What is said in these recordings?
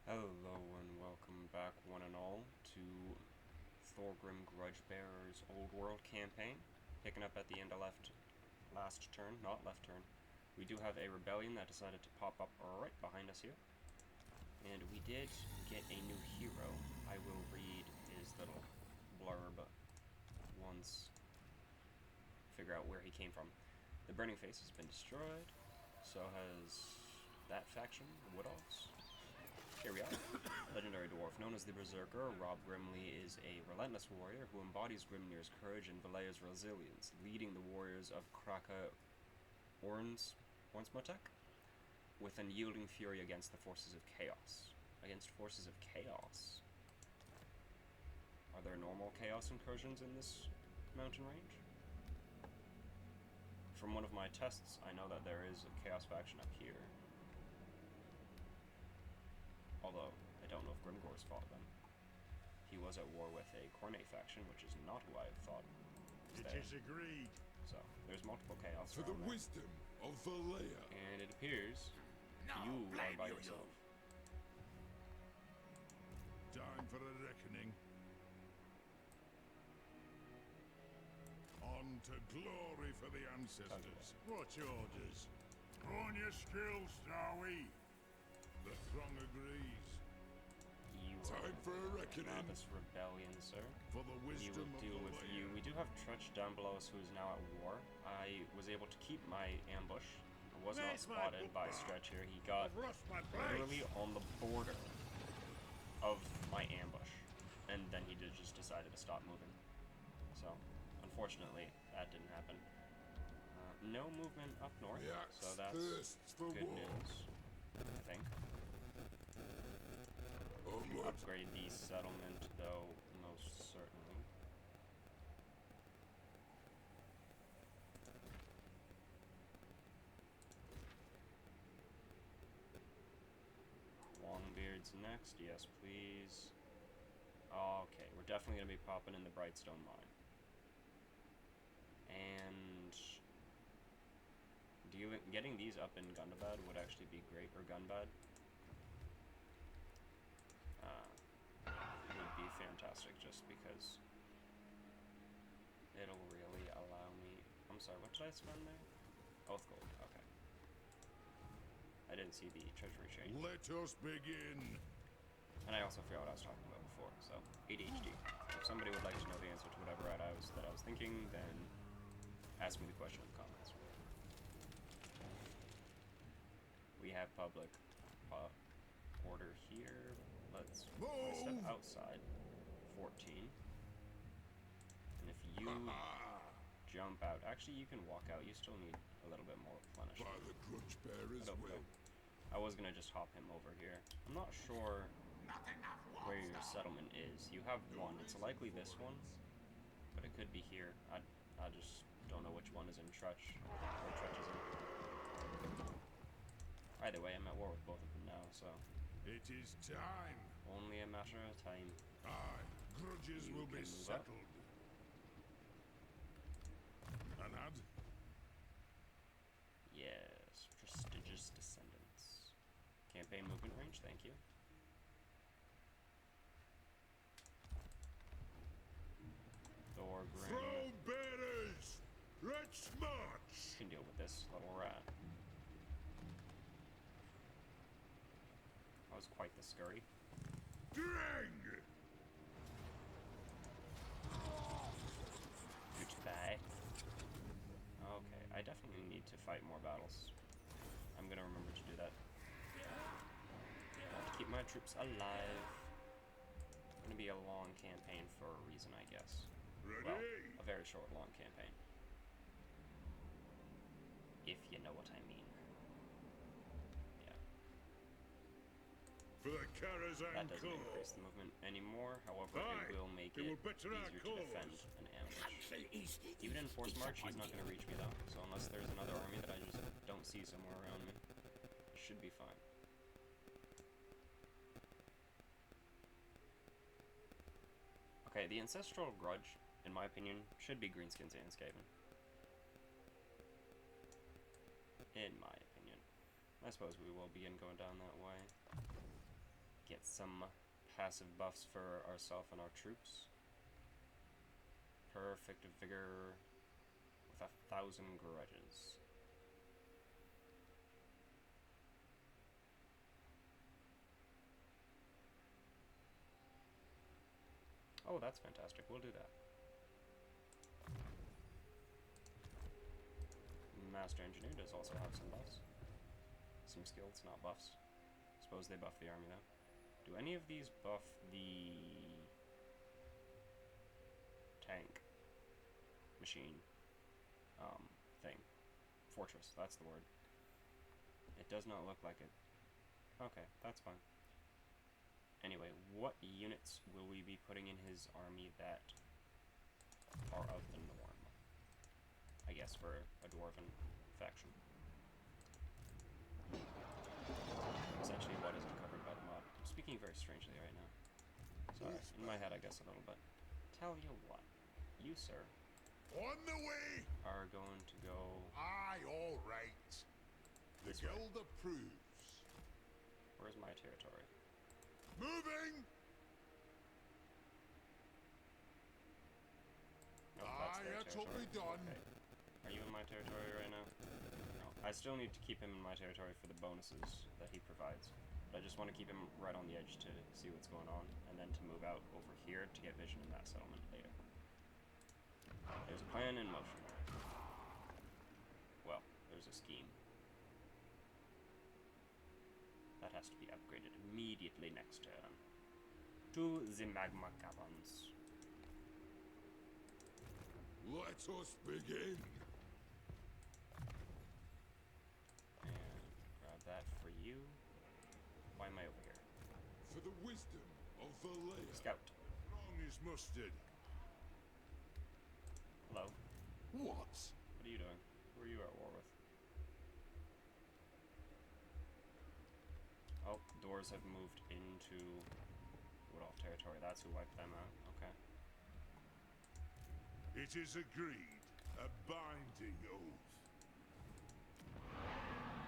Hello and welcome back one and all to Thorgrim Grudgebearer's Old World campaign. Picking up at the end of last turn, not left turn. We do have a rebellion that decided to pop up right behind us here. And we did get a new hero. I will read his little blurb once, figure out where he came from. The Burning Face has been destroyed, so has that faction, Wood Elves. Here we are. Legendary dwarf. Known as the Berserker, Rob Grimley is a relentless warrior who embodies Grimnir's courage and Valea's resilience, leading the warriors of Kraka Ornsmotek with unyielding fury against the forces of chaos. Against forces of chaos? Are there normal chaos incursions in this mountain range? From one of my tests, I know that there is a chaos faction up here. Although, I don't know if Grimgor's fought them. He was at war with a Cornet faction, which is not who I thought was there. It is agreed. So, there's multiple chaos For the around there. wisdom of Valea. And it appears you are by yourself. Time for a reckoning. On to glory for the ancestors. What's orders? On your skills, Dawi. The throng agrees. You Time for a reckoning. This rebellion, sir. For the You wisdom will of deal with Valea. you. We do have Tretch down below us, who is now at war. I was able to keep my ambush. I was not Where's my spotted by book? Stretch here. He got I've lost my literally place. on the border of my ambush, and then he just decided to stop moving. So, unfortunately, that didn't happen. No movement up north, The axe so that's thirsts for good war. news, I think. Onward. Upgrade the settlement, though, most certainly. Longbeard's next, yes please. Okay, we're definitely going to be popping in the Brightstone Mine. And getting these up in Gundabad would actually be great, or Gunbad. Would be fantastic just because it'll really allow me... I'm sorry, what did I spend there? Oath gold, okay. I didn't see the treasury change. Let us begin. And I also forgot what I was talking about before, so ADHD. If somebody would like to know the answer to whatever that I was thinking, then ask me the question in the comments. We have public order here. Let's step outside. 14. And if you jump out, actually you can walk out. You still need a little bit more replenishment. By the grudge bearer's I don't will. know. I was gonna just hop him over here. I'm not sure where your settlement is. You have one. It's likely this one, but it could be here. I just don't know which one is in Tretch. Where Tretch is in. Either way, I'm at war with both of them now, so It is time. only a matter of time. Aye, grudges You will can be move settled. Anad? Yes, prestigious descendants. Campaign movement range, thank you. Thorgrim. Throw bearers! Let's march! Can deal with this little rat. That was quite the scurry. Drang! Goodbye. Okay, I definitely need to fight more battles. I'm gonna remember to do that. Got to keep my troops alive. It's gonna be a long campaign for a reason, I guess. Ready? Well, a very short, long campaign. If you know what I mean. Yeah. For the Karazhan That doesn't increase the movement anymore, however, it will make it better our easier to defend cause. an ambush. Even in Force March, he's not going to reach me though, so unless there's another army that I just don't see somewhere around me, it should be fine. Okay, the Ancestral Grudge, in my opinion, should be Greenskins and Skaven. In my opinion. I suppose we will begin going down that way. Get some passive buffs for ourselves and our troops. Perfect vigor with 1,000 grudges. Oh, that's fantastic. We'll do that. Master Engineer does also have some buffs. Some skills, not buffs. Suppose they buff the army though. Do any of these buff the tank machine thing? Fortress, that's the word. It does not look like it. Okay, that's fine. Anyway, what units will we be putting in his army that are of the norm? I guess for a dwarven faction. Essentially what isn't covered by the mod. I'm speaking very strangely right now. Sorry, in my head I guess a little bit. Tell you what, you sir On the way! are going to go Aye, all right. The This way. guild approves. Where's my territory? Moving! No, that's their Aye, it'll territory. be done. Okay. Are you in my territory right now? No. I still need to keep him in my territory for the bonuses that he provides. But I just want to keep him right on the edge to see what's going on, and then to move out over here to get vision in that settlement later. There's a plan in motion. Well, there's a scheme. That has to be upgraded immediately next turn. To the magma caverns. Let us begin. And grab that for you. Why am I over here? For the wisdom of Valea. Scout. Wrong is mustard. Hello. What? What are you doing? Who are you at war with? Oh, doors have moved into Woodolf territory. That's who wiped them out. Okay. It is agreed. A binding oath.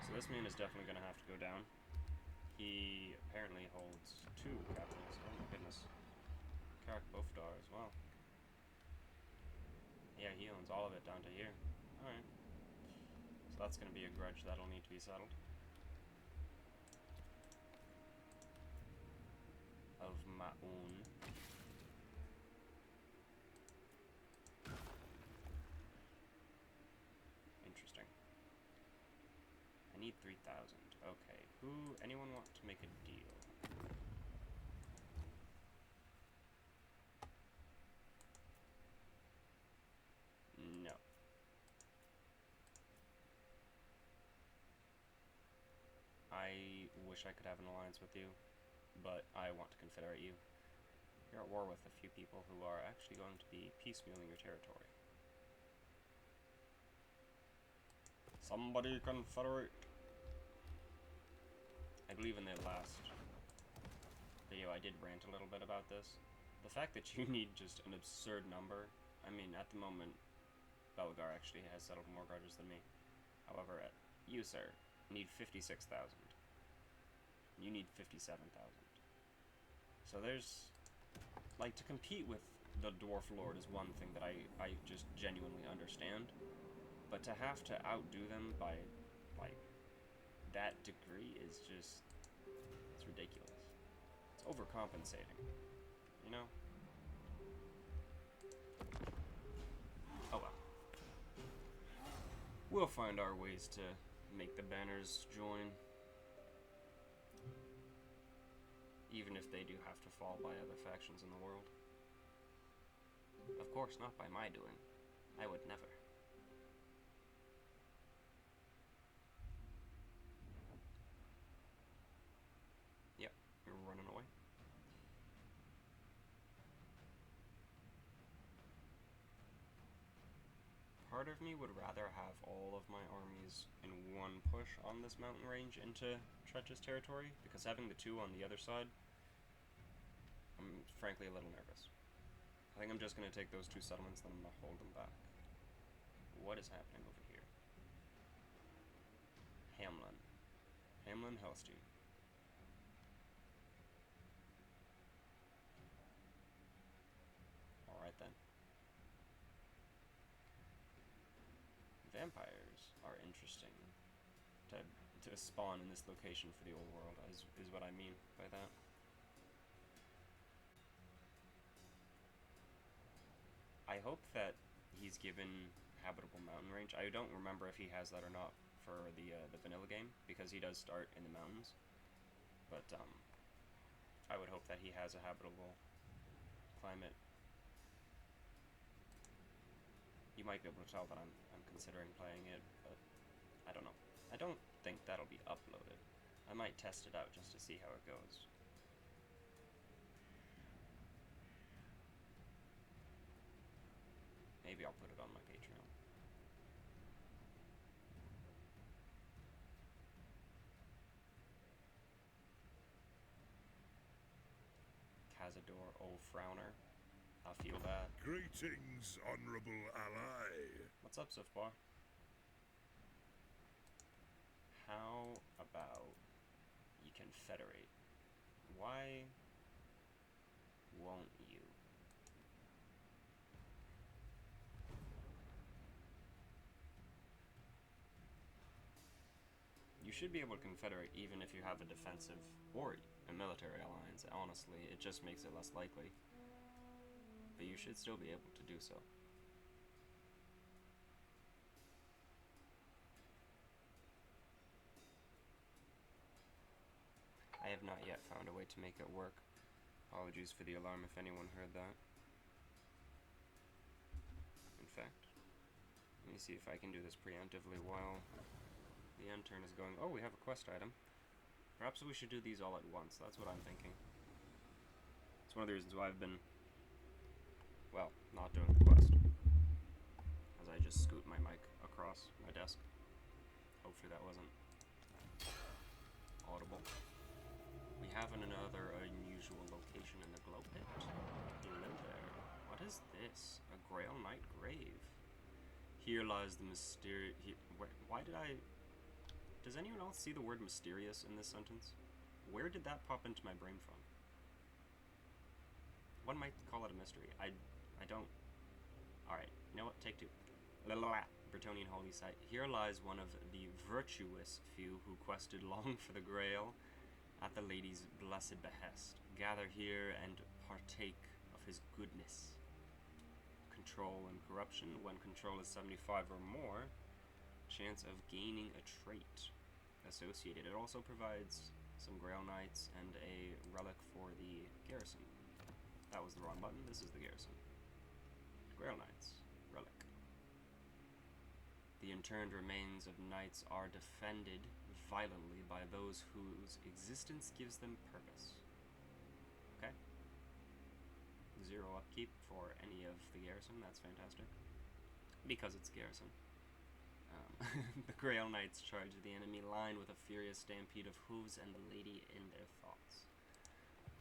So this man is definitely going to have to go down. He apparently holds 2 capitals. Oh my goodness. Karak Bofdar as well. Yeah, he owns all of it down to here. Alright. So that's going to be a grudge that'll need to be settled. Of my own. Interesting. I need 3,000. Okay. Anyone want to make a deal? No. I wish I could have an alliance with you, but I want to confederate you. You're at war with a few people who are actually going to be piecemealing your territory. Somebody confederate! I believe in the last video I did rant a little bit about this. The fact that you need just an absurd number, I mean, at the moment, Belgar actually has settled more grudges than me. However, you, sir, need 56,000. You need 57,000. So there's, like, to compete with the Dwarf Lord is one thing that I just genuinely understand. But to have to outdo them by, like, that degree is just, it's ridiculous. It's overcompensating, you know? Oh well. We'll find our ways to make the banners join. Even if they do have to fall by other factions in the world. Of course, not by my doing. I would never. Yep, you're running away. Part of me would rather have all of my armies in one push on this mountain range into Tretch's territory, because having the 2 on the other side, I'm frankly a little nervous. I think I'm just going to take those 2 settlements, then I'm going to hold them back. What is happening over here? Hamlin. Hamlin Hellstein. to spawn in this location for the old world, is what I mean by that. I hope that he's given habitable mountain range. I don't remember if he has that or not for the vanilla game, because he does start in the mountains. But I would hope that he has a habitable climate. You might be able to tell that I'm considering playing it, but I don't know. I don't think that'll be uploaded. I might test it out just to see how it goes. Maybe I'll put it on my Patreon. Cazador, old frowner. I feel that. Greetings, honorable ally. What's up, Sifbar? How about you confederate? Why won't you? You should be able to confederate even if you have a defensive or a military alliance. Honestly, it just makes it less likely. But you should still be able to do so. I have not yet found a way to make it work. Apologies for the alarm if anyone heard that. In fact, let me see if I can do this preemptively while the end turn is going. Oh, we have a quest item. Perhaps we should do these all at once. That's what I'm thinking. It's one of the reasons why I've been, well, not doing the quest. As I just scoot my mic across my desk. Hopefully that wasn't audible. We have another unusual location in the glow pit. Hello there. What is this? A Grail Knight grave. Here lies the mysterious... Why did I... Does anyone else see the word mysterious in this sentence? Where did that pop into my brain from? One might call it a mystery. I don't... Alright, you know what? Take two. Bretonian holy site. Here lies one of the virtuous few who quested long for the Grail at the lady's blessed behest. Gather here and partake of his goodness. Control and corruption. When control is 75 or more, chance of gaining a trait associated. It also provides some Grail Knights and a relic for the garrison. That was the wrong button. This is the garrison. Grail Knights. Relic. The interned remains of knights are defended violently by those whose existence gives them purpose. Okay. 0 upkeep for any of the garrison. That's fantastic. Because it's garrison. The Grail Knights charge the enemy line with a furious stampede of hooves and the lady in their thoughts.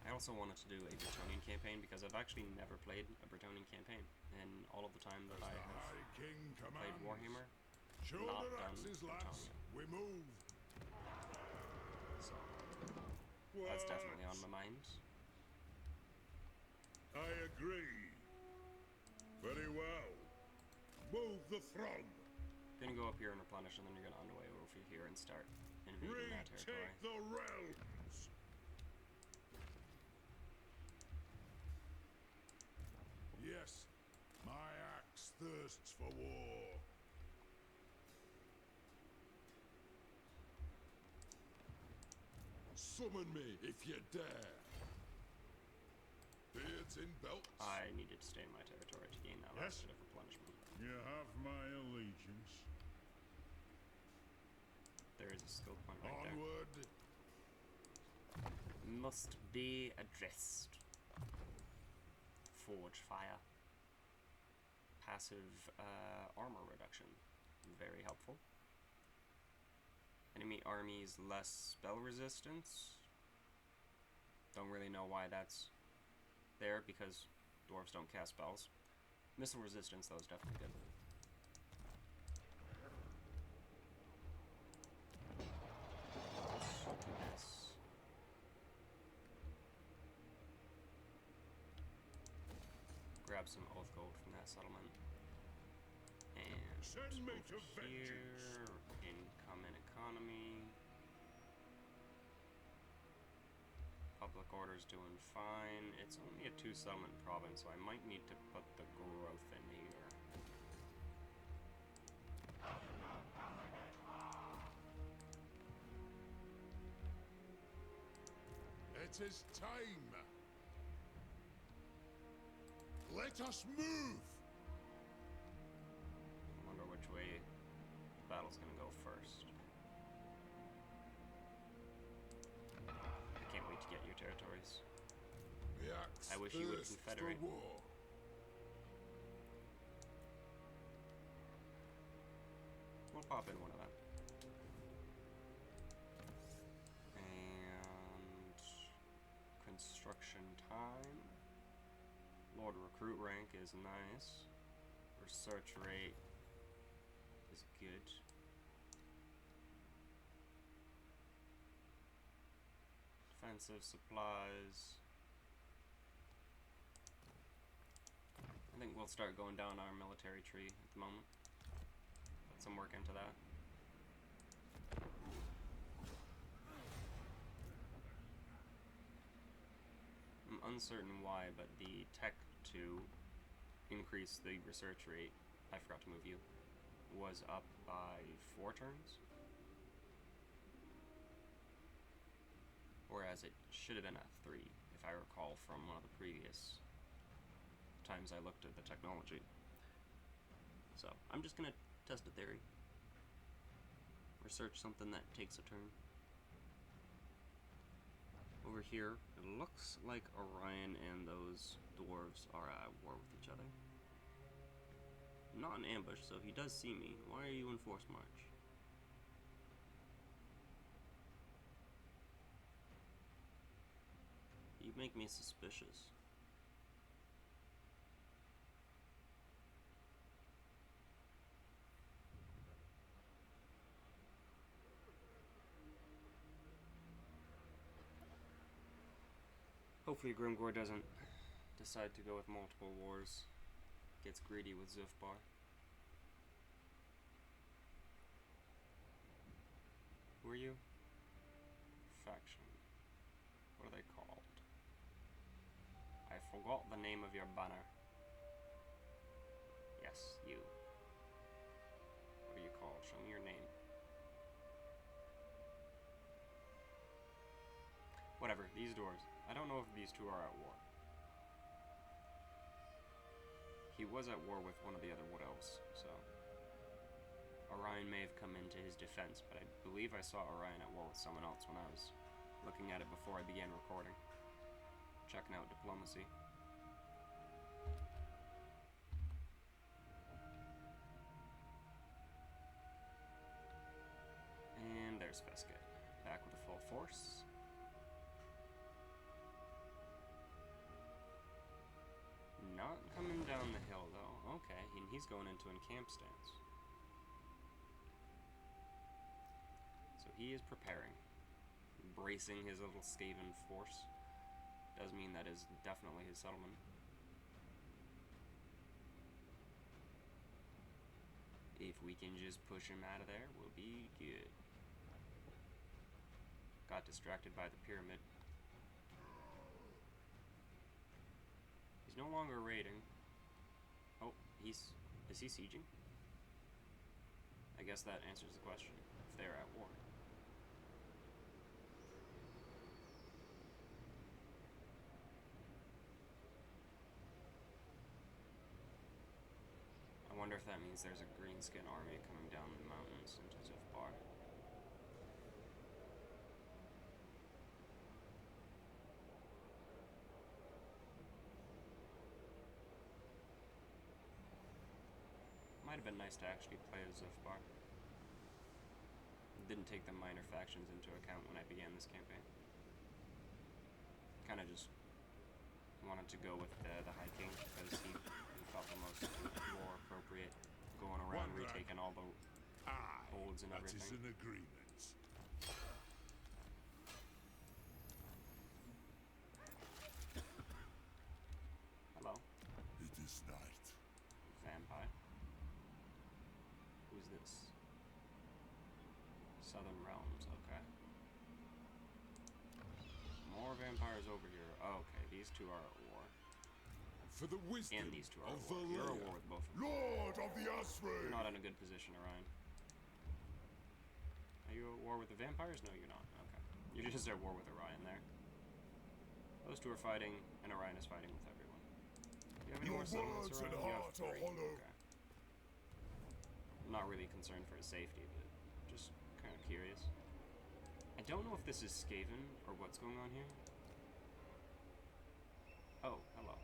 I also wanted to do a Bretonian campaign because I've actually never played a Bretonian campaign in all of the time that I have played Warhammer. Not done Bretonnia. We move. So that's definitely on my mind. I agree. Very well. Move the throng. Gonna go up here and replenish, and then you're gonna underway over here and start invading that territory. Retake the realms. Yes, my axe thirsts for war. Summon me if you dare. Beards in belts. I needed to stay in my territory to gain that last bit of replenishment. You have my allegiance. There is a skill point right there. Onward. Must be addressed. Forge fire. Passive armor reduction. Very helpful. Enemy armies less spell resistance. Don't really know why that's there because dwarves don't cast spells. Missile resistance though is definitely good. Let's do this. Grab some oath gold from that settlement. And Send me to over here. vengeance. Incoming, economy. Public order's doing fine. It's only a 2-settlement province, so I might need to put the growth in here. It is time. Let us move. I wonder which way the battle's gonna go first. I can't wait to get your territories. The axe I wish you would thirsts confederate. for war. We'll pop in one of them. And construction time. Lord recruit rank is nice. Research rate is good. Defensive supplies. I think we'll start going down our military tree at the moment. Put some work into that. I'm uncertain why, but the tech to increase the research rate, I forgot to move you, was up by 4 turns. Whereas it should have been at 3, if I recall from one of the previous times I looked at the technology. So, I'm just gonna test a theory. Research something that takes a turn. Over here, it looks like Orion and those dwarves are at war with each other. Not an ambush, so if he does see me, why are you in forced march? You make me suspicious. Hopefully Grimgor doesn't decide to go with multiple wars. Gets greedy with Zufbar. Who are you? Faction. What are they called? I forgot the name of your banner. Yes, you. What are you called? Show me your name. Whatever, these doors. I don't know if these two are at war. He was at war with one of the other Wood Elves, so... Orion may have come into his defense, but I believe I saw Orion at war with someone else when I was looking at it before I began recording. Checking out diplomacy. And there's Fesket. Back with a full force. Not coming down the hill, though. Okay, and he's going into an camp stance. So he is preparing. Bracing his little skaven force. Does mean that is definitely his settlement. If we can just push him out of there, we'll be good. Got distracted by the pyramid. He's no longer raiding. Oh, is he sieging? I guess that answers the question, if they're at war. I wonder if that means there's a greenskin army coming down the mountains into Zufbar. Might have been nice to actually play as Zufbar. Didn't take the minor factions into account when I began this campaign. Kind of just wanted to go with the High King because he felt the most more appropriate, going around retaking all the holds and everything. That is an agreement. Hello. It is night. Vampire. Who's this? Southern vampires over here. Oh, okay, these two are at war. For the wisdom And these two are of at war. You're at Valea, war with both of them. Lord of the Osprey! You're not in a good position, Orion. Are you at war with the vampires? No, you're not. Okay. You're just at war with Orion there. Those two are fighting, and Orion is fighting with everyone. Do you have any Your more settlements words and around? You have heart are 3. hollow. Okay. I'm not really concerned for his safety, but just kind of curious. I don't know if this is Skaven or what's going on here. Oh, hello.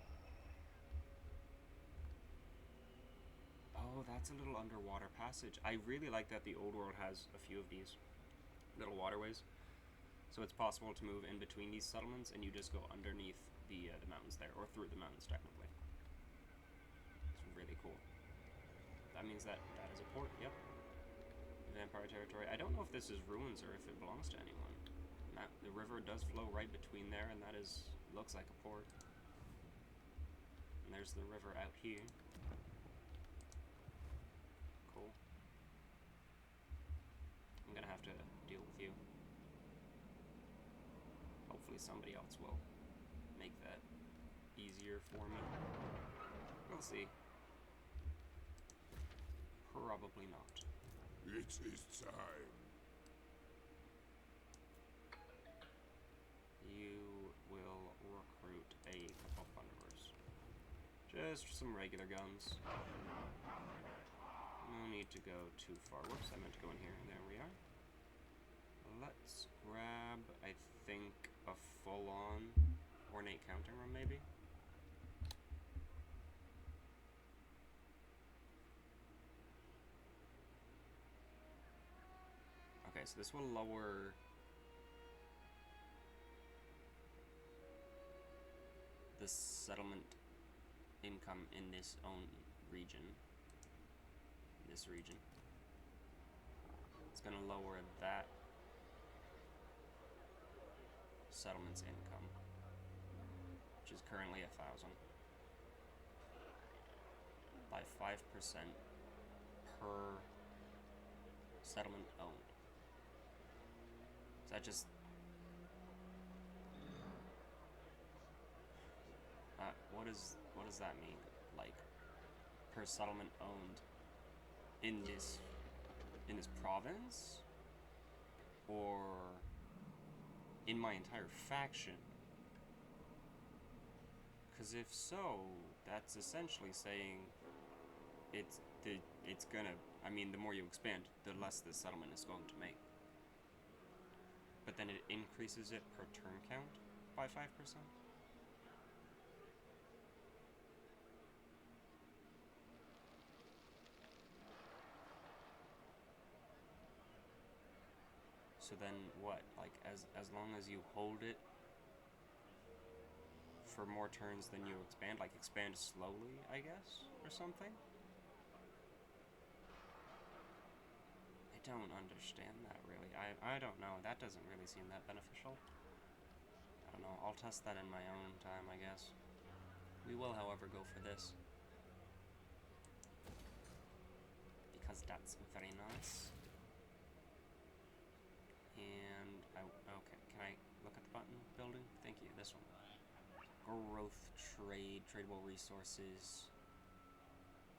Oh, that's a little underwater passage. I really like that the old world has a few of these little waterways. So it's possible to move in between these settlements and you just go underneath the mountains there, or through the mountains technically. It's really cool. That means that is a port, yep. Vampire territory. I don't know if this is ruins or if it belongs to anyone. The river does flow right between there, and that looks like a port. And there's the river out here. Cool. I'm gonna have to deal with you. Hopefully somebody else will make that easier for me. We'll see. Probably not. it is time. You will recruit a couple plunderers. Just some regular guns. No need to go too far. Whoops, I meant to go in here. There we are. Let's grab, I think, a full-on ornate counting room, maybe? Okay, so this will lower the settlement income in this own region. This region. It's gonna lower that settlement's income, which is currently 1,000, by 5% per settlement owned. Is that just what does that mean? Like, per settlement owned in this province, or in my entire faction? Because if so, that's essentially saying it's gonna. I mean, the more you expand, the less the settlement is going to make. But then it increases it per turn count by 5%. So then what? Like, as long as you hold it for more turns than you expand, like expand slowly, I guess, or something? I don't understand that really. I don't know. That doesn't really seem that beneficial. I don't know. I'll test that in my own time, I guess. We will, however, go for this. Because that's very nice. And, okay, can I look at the button building? Thank you, this one. Growth, trade, tradable resources,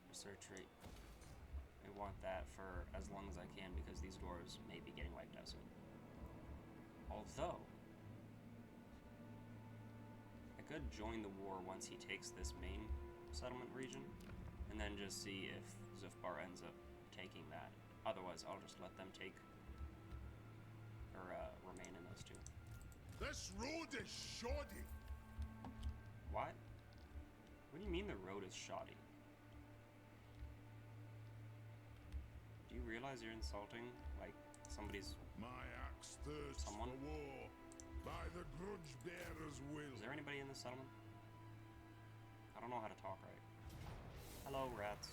research rate. I want that for as long as I can because these dwarves may be getting wiped out soon. Although, I could join the war once he takes this main settlement region, and then just see if Zufbar ends up taking that. Otherwise, I'll just let them take or remain in those two. This road is shoddy. What? What do you mean the road is shoddy? Do you realize you're insulting, like, somebody's... My axe thirsts Someone? for war. By the grudge bearer's will. Is there anybody in the settlement? I don't know how to talk right. Hello, rats.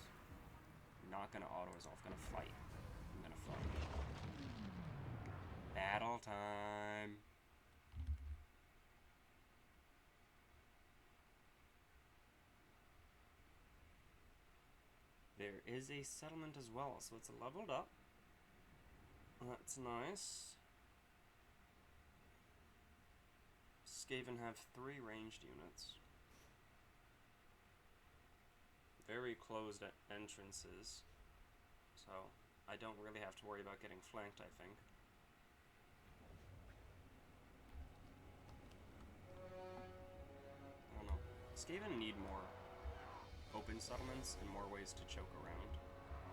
I'm not gonna auto-resolve, gonna fight. I'm gonna fight. Battle time. There is a settlement as well, so it's leveled up. That's nice. Skaven have 3 ranged units. Very closed entrances, so I don't really have to worry about getting flanked, I think. I don't know. Skaven need more open settlements and more ways to choke around,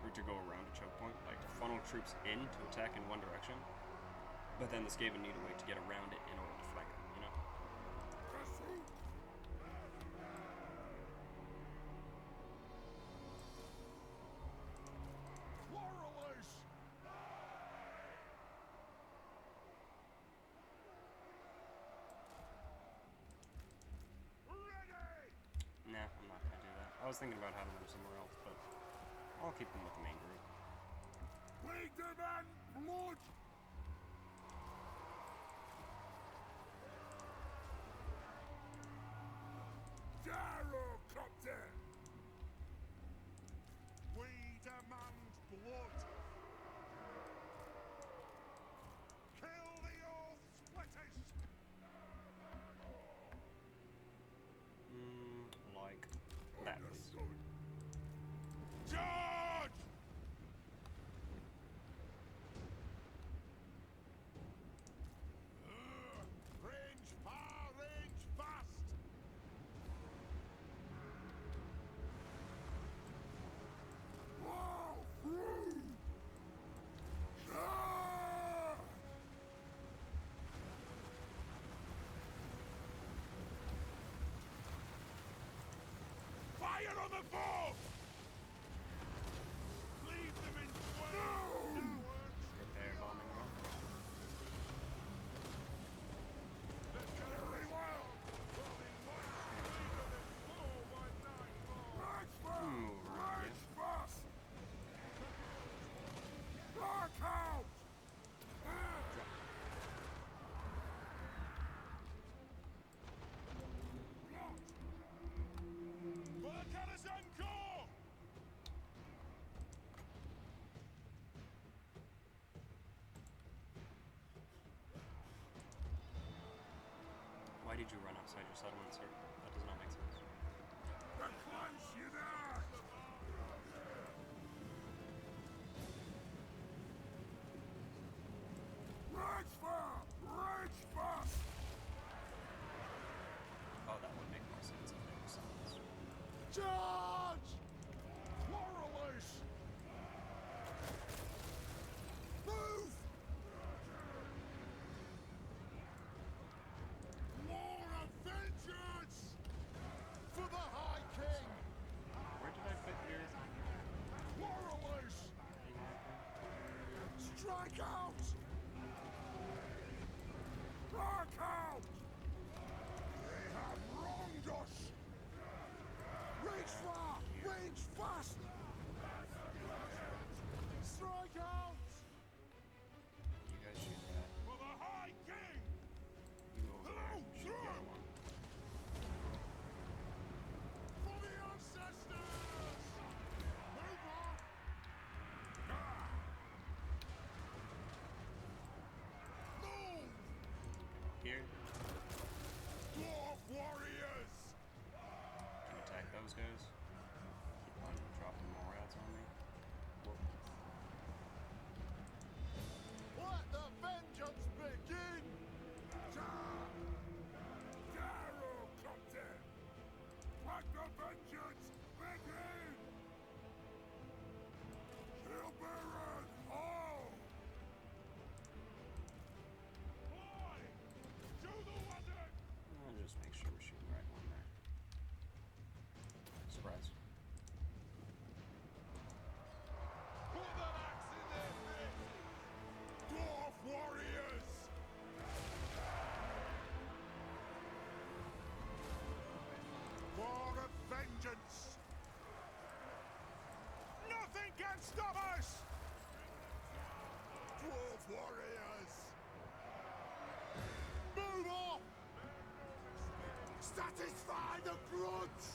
or to go around a choke point, like funnel troops in to attack in one direction, but then the Skaven need a way to get around it in order to flank them, you know? Nah, I'm not gonna do that. I was thinking about having them somewhere else, but I'll keep them with the main group. We demand blood! Gyrocopter! We demand blood! Kill the old splitters! Like that, please. Charge! Range far, range fast! Wow, through! Charge! Fire on the foe! Leave them in flames! Prepare bombing run. Very well! March fast! Move around, March fast! Mark out! For the Calasan Corps! Why did you run outside your settlement, sir? That does not make sense. The clans unite! March fast! March fast! Oh, that would make more sense if they were settlements. Charge! Warrelers! Move! More of vengeance! For the High King! Where did I fit here? Warrelers! Strike out! Mark out! They have wronged us! Range far! Range fast! Strike out! You guys shoot that. For the High King! You go over there and shoot the other one. For the ancestors! Move on! Move! Here, Dwarf warriors! can attack those guys. Keep on dropping more rats on me. Whoop. Let the vengeance begin! Gyrocopter! Let the vengeance begin! Hillbearers all! Boy! To the wizard! I'll just make sure we're shooting the right one there. Surprise. Put an axe in their face! Dwarf warriors! For vengeance! Nothing can stop us! Dwarf warriors! Move off! Satisfy the grudge!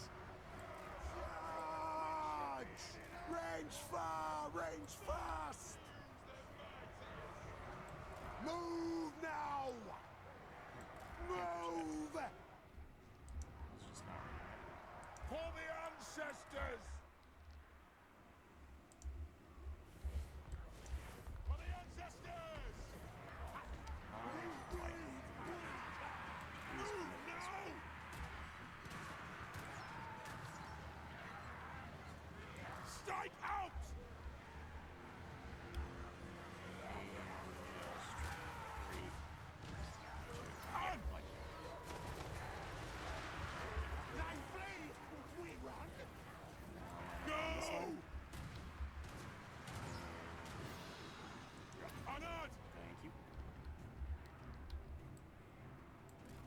Charge! Range far, range fast! Move now! Move! Strike out! On! They flee! We run! Go! Honored! Thank you.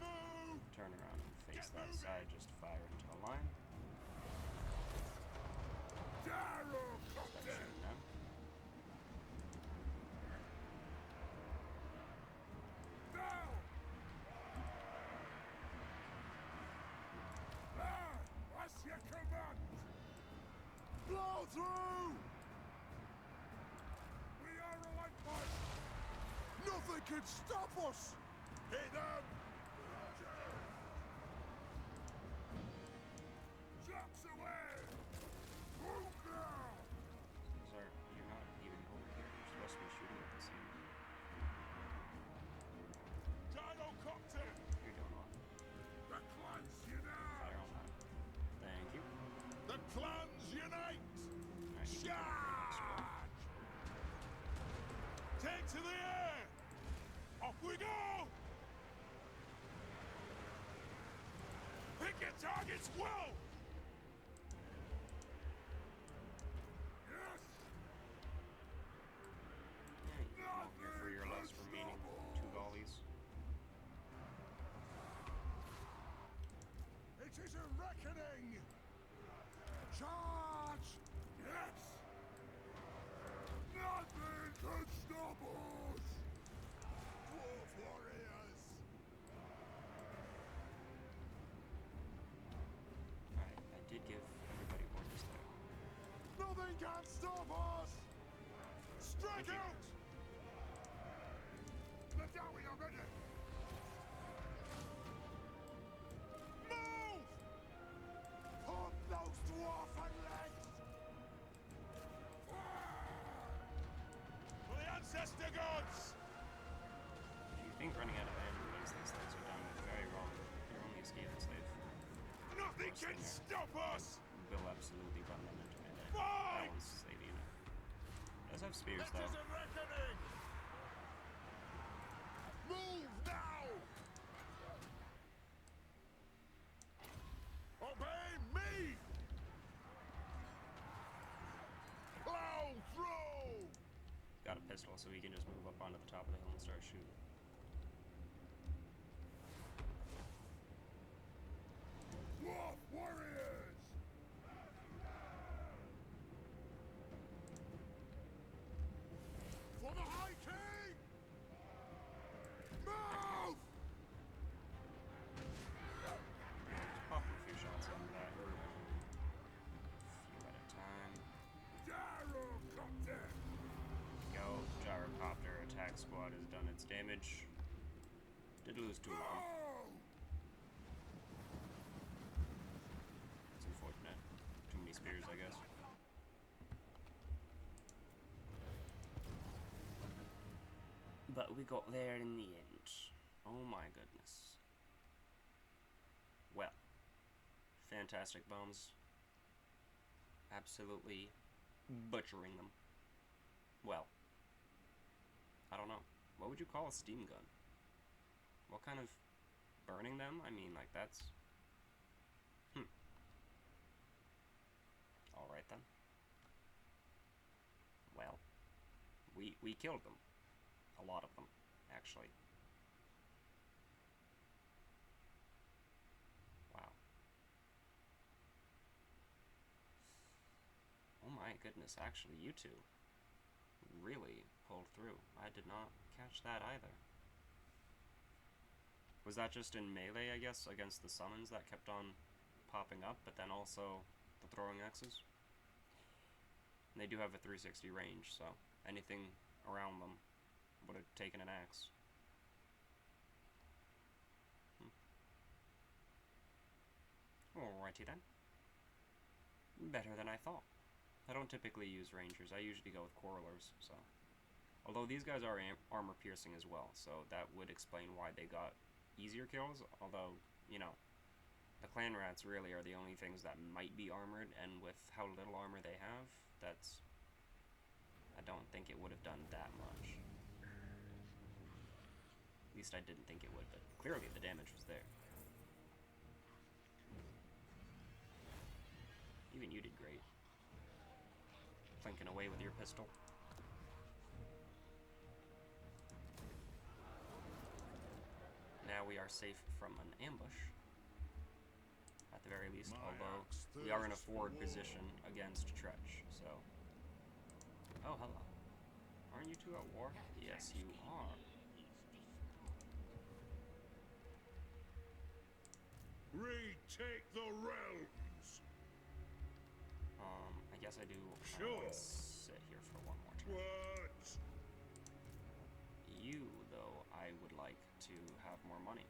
Move! Turn around and face that side, just fire into a line. Darrow, Start shooting them. now! What's your command? Blow through! We are relentless! Nothing can stop us! Hit them! Jumps away! Move now! Sir, you're not even over here. You're supposed to be shooting at the scene. Gyrocopter! You're doing well. The clans unite! Fire on that. Thank you. The clans unite! Alright, you can Charge! Take to the air! Off we go! Pick your targets well! Yes! Yeah, you come over here for your last remaining 2 volleys. It is a reckoning! Charge! Yes! Nothing can stop us! Dwarf warriors! Alright, I did give everybody orders there. Nothing can stop us! Strike Thank you. out! The Dawi are ready! Move! Put those dwarfen legs! For the ancestor gods! If you think running out of ammo means these things are done, it's very wrong. You're only a skaven slave. Nothing Worst can thing there. stop us! Will absolutely run them into melee. Fight! That one's slave unit. Does have spears It though. is a reckoning! Move now! Obey me! Plow through! Got a pistol, so he can just move up onto the top of the hill and start shooting. Dwarf warriors! For the High King! Move! Pop a few shots into that herb. A few at a time. Gyrocopter! Go. Gyrocopter attack squad has done its damage. Did lose 2 of them. Oh! It's unfortunate. Too many spears, I guess. But we got there in the end. Oh my goodness. Well. Fantastic bombs. Absolutely butchering them. Well. I don't know. What would you call a steam gun? What kind of burning them? I mean, like, that's... Alright then. Well. We killed them. A lot of them, actually. Wow. Oh my goodness, actually, you two really pulled through. I did not catch that either. Was that just in melee, I guess, against the summons that kept on popping up, but then also the throwing axes? And they do have a 360 range, so anything around them would have taken an axe. Alrighty then. Better than I thought. I don't typically use rangers, I usually go with quarrelers, so... Although these guys are armor piercing as well, so that would explain why they got easier kills, although, you know, the clan rats really are the only things that might be armored, and with how little armor they have, that's... I don't think it would have done that much. At least I didn't think it would, but clearly the damage was there. Even you did great. Plinking away with your pistol. Now we are safe from an ambush. At the very least, although we are in a forward position against Tretch, so... Oh, hello. Aren't you two at war? Yes, you are. Retake the realms. I guess I do Sure. want to sit here for one more turn. What? You, though, I would like to have more money.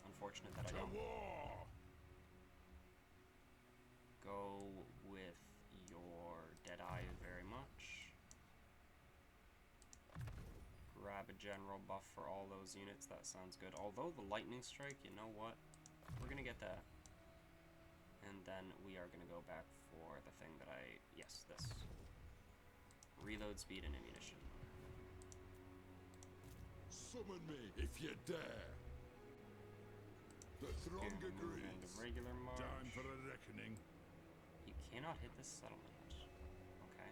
Unfortunate that I To don't. war. Go with your Deadeye very much. Grab a general buff for all those units, that sounds good. Although the lightning strike, you know what? We're gonna get that. And then we are gonna go back for the thing that I... Yes, this. Reload speed and ammunition. Summon me if you dare. The throng Gonna move agrees. into regular march. Time for a reckoning. You cannot hit this settlement. Okay.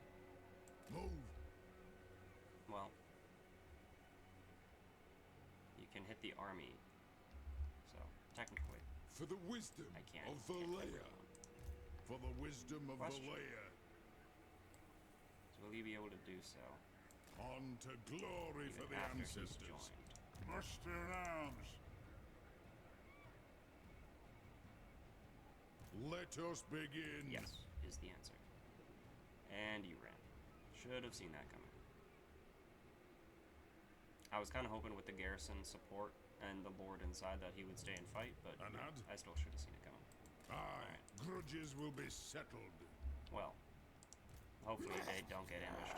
Move. Well, you can hit the army. So, technically, For the wisdom I can't of hit Valea. everyone. For the wisdom of Question. Valea. So will you be able to do so? On to glory Even for the after he's ancestors. joined. Muster arms. Let us begin. Yes, is the answer. And you ran. Should have seen that coming. I was kind of hoping with the garrison support and the lord inside that he would stay and fight, but Anad? I still should have seen it coming. Aye, grudges will be settled. Well, hopefully they don't get ambushed.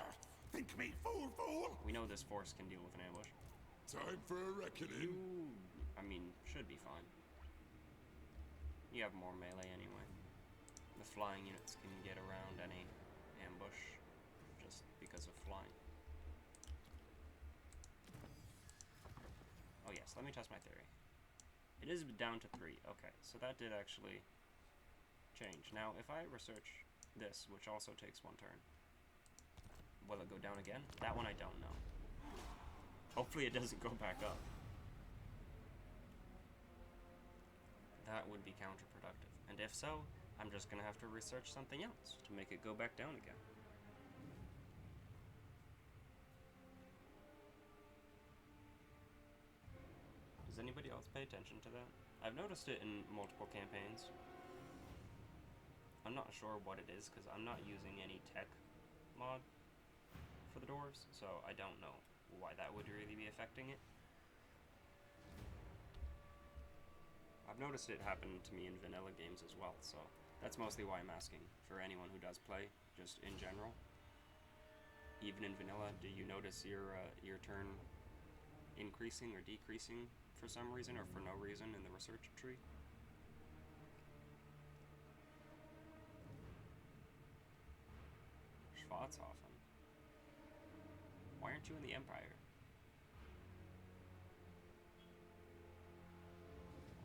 Think me fool. We know this force can deal with an ambush. Time for a reckoning. You, I mean, should be fine. You have more melee anyway. The flying units can get around any ambush just because of flying. Oh yes, let me test my theory. It is down to 3. Okay, so that did actually change. Now, if I research this, which also takes 1 turn, will it go down again? That one I don't know. Hopefully it doesn't go back up. That would be counterproductive. And if so, I'm just gonna have to research something else to make it go back down again. Does anybody else pay attention to that? I've noticed it in multiple campaigns. I'm not sure what it is, because I'm not using any tech mod for the dwarves, so I don't know why that would really be affecting it. I've noticed it happen to me in vanilla games as well, so that's mostly why I'm asking for anyone who does play, just in general. Even in vanilla, do you notice your turn increasing or decreasing for some reason or for no reason in the research tree? Schwarzhofen. Why aren't you in the Empire?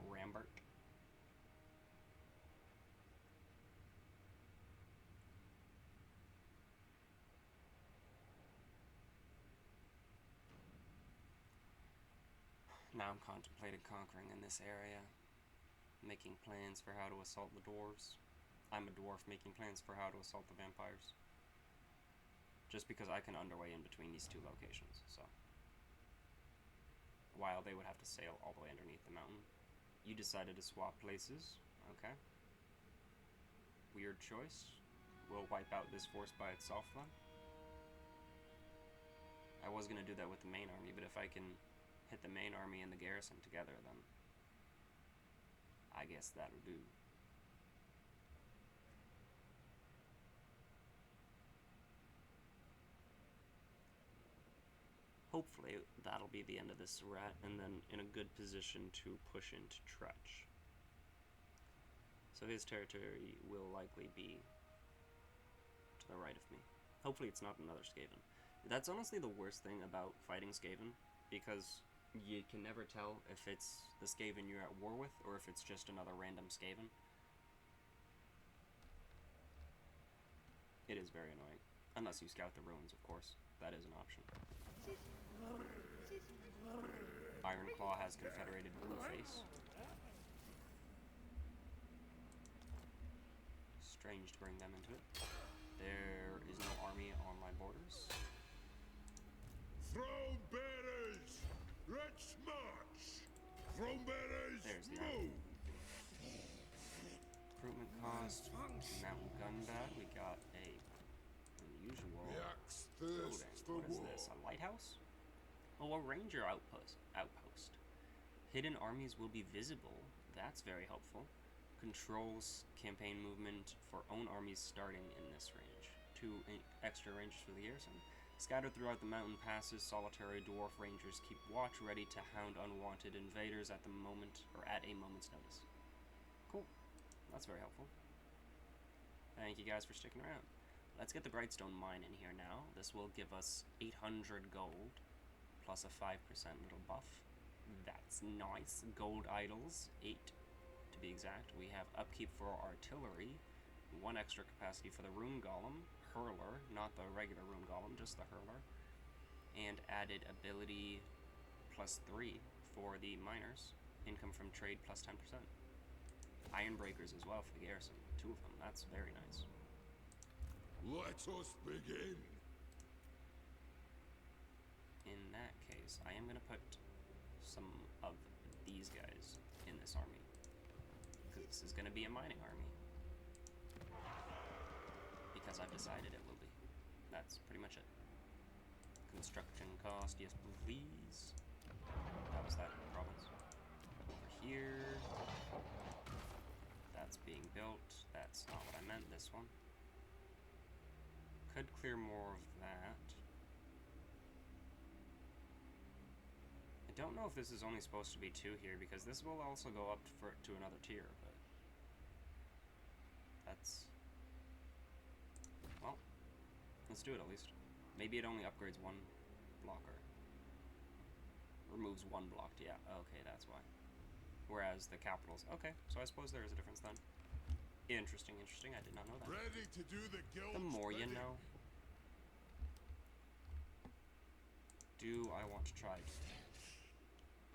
Rambert. Now I'm contemplating conquering in this area, making plans for how to assault the dwarves. I'm a dwarf making plans for how to assault the vampires. Just because I can underway in between these 2 locations, so. While they would have to sail all the way underneath the mountain. You decided to swap places, okay. Weird choice. We'll wipe out this force by itself then. I was gonna do that with the main army, but if I can hit the main army and the garrison together, then I guess that'll do. Hopefully that'll be the end of this rat, and then in a good position to push into Tretch. So his territory will likely be to the right of me. Hopefully it's not another skaven. That's honestly the worst thing about fighting skaven, because you can never tell if it's the skaven you're at war with or if it's just another random skaven. It is very annoying. Unless you scout the ruins, of course. That is an option. Ironclaw has confederated Blueface. Strange to bring them into it. There is no army on my borders. Throne bearers, let's march. Throne bearers, There's the army. Recruitment cost, mountain gun bad. We got a unusual The axe building. thirsts for What is war. this? A lighthouse? Oh, a ranger outpost. Hidden armies will be visible. That's very helpful. Controls campaign movement for own armies starting in this range. 2 extra ranges for the garrison. Scattered throughout the mountain passes, solitary dwarf rangers keep watch, ready to hound unwanted invaders at a moment's notice. Cool. That's very helpful. Thank you guys for sticking around. Let's get the Brightstone mine in here now. This will give us 800 gold, plus a 5% little buff. That's nice. Gold idols, 8 to be exact. We have upkeep for artillery, 1 extra capacity for the rune golem, hurler, not the regular rune golem, just the hurler, and added ability plus 3 for the miners. Income from trade plus 10%. Iron breakers as well for the garrison, 2 of them. That's very nice. Let us begin. In that case, I am going to put some of these guys in this army, because this is going to be a mining army. Because I've decided it will be. That's pretty much it. Construction cost, yes please. That was that province. Over here. That's being built. That's not what I meant, this one. Could clear more of that. I don't know if this is only supposed to be 2 here, because this will also go up to another tier, but that's... well, let's do it at least. Maybe it only upgrades 1 blocker. Removes 1 block, yeah, okay, that's why. Whereas the capitals, okay, so I suppose there is a difference then. Interesting, I did not know that. ready to do the guild. The more you know. Do I want to try to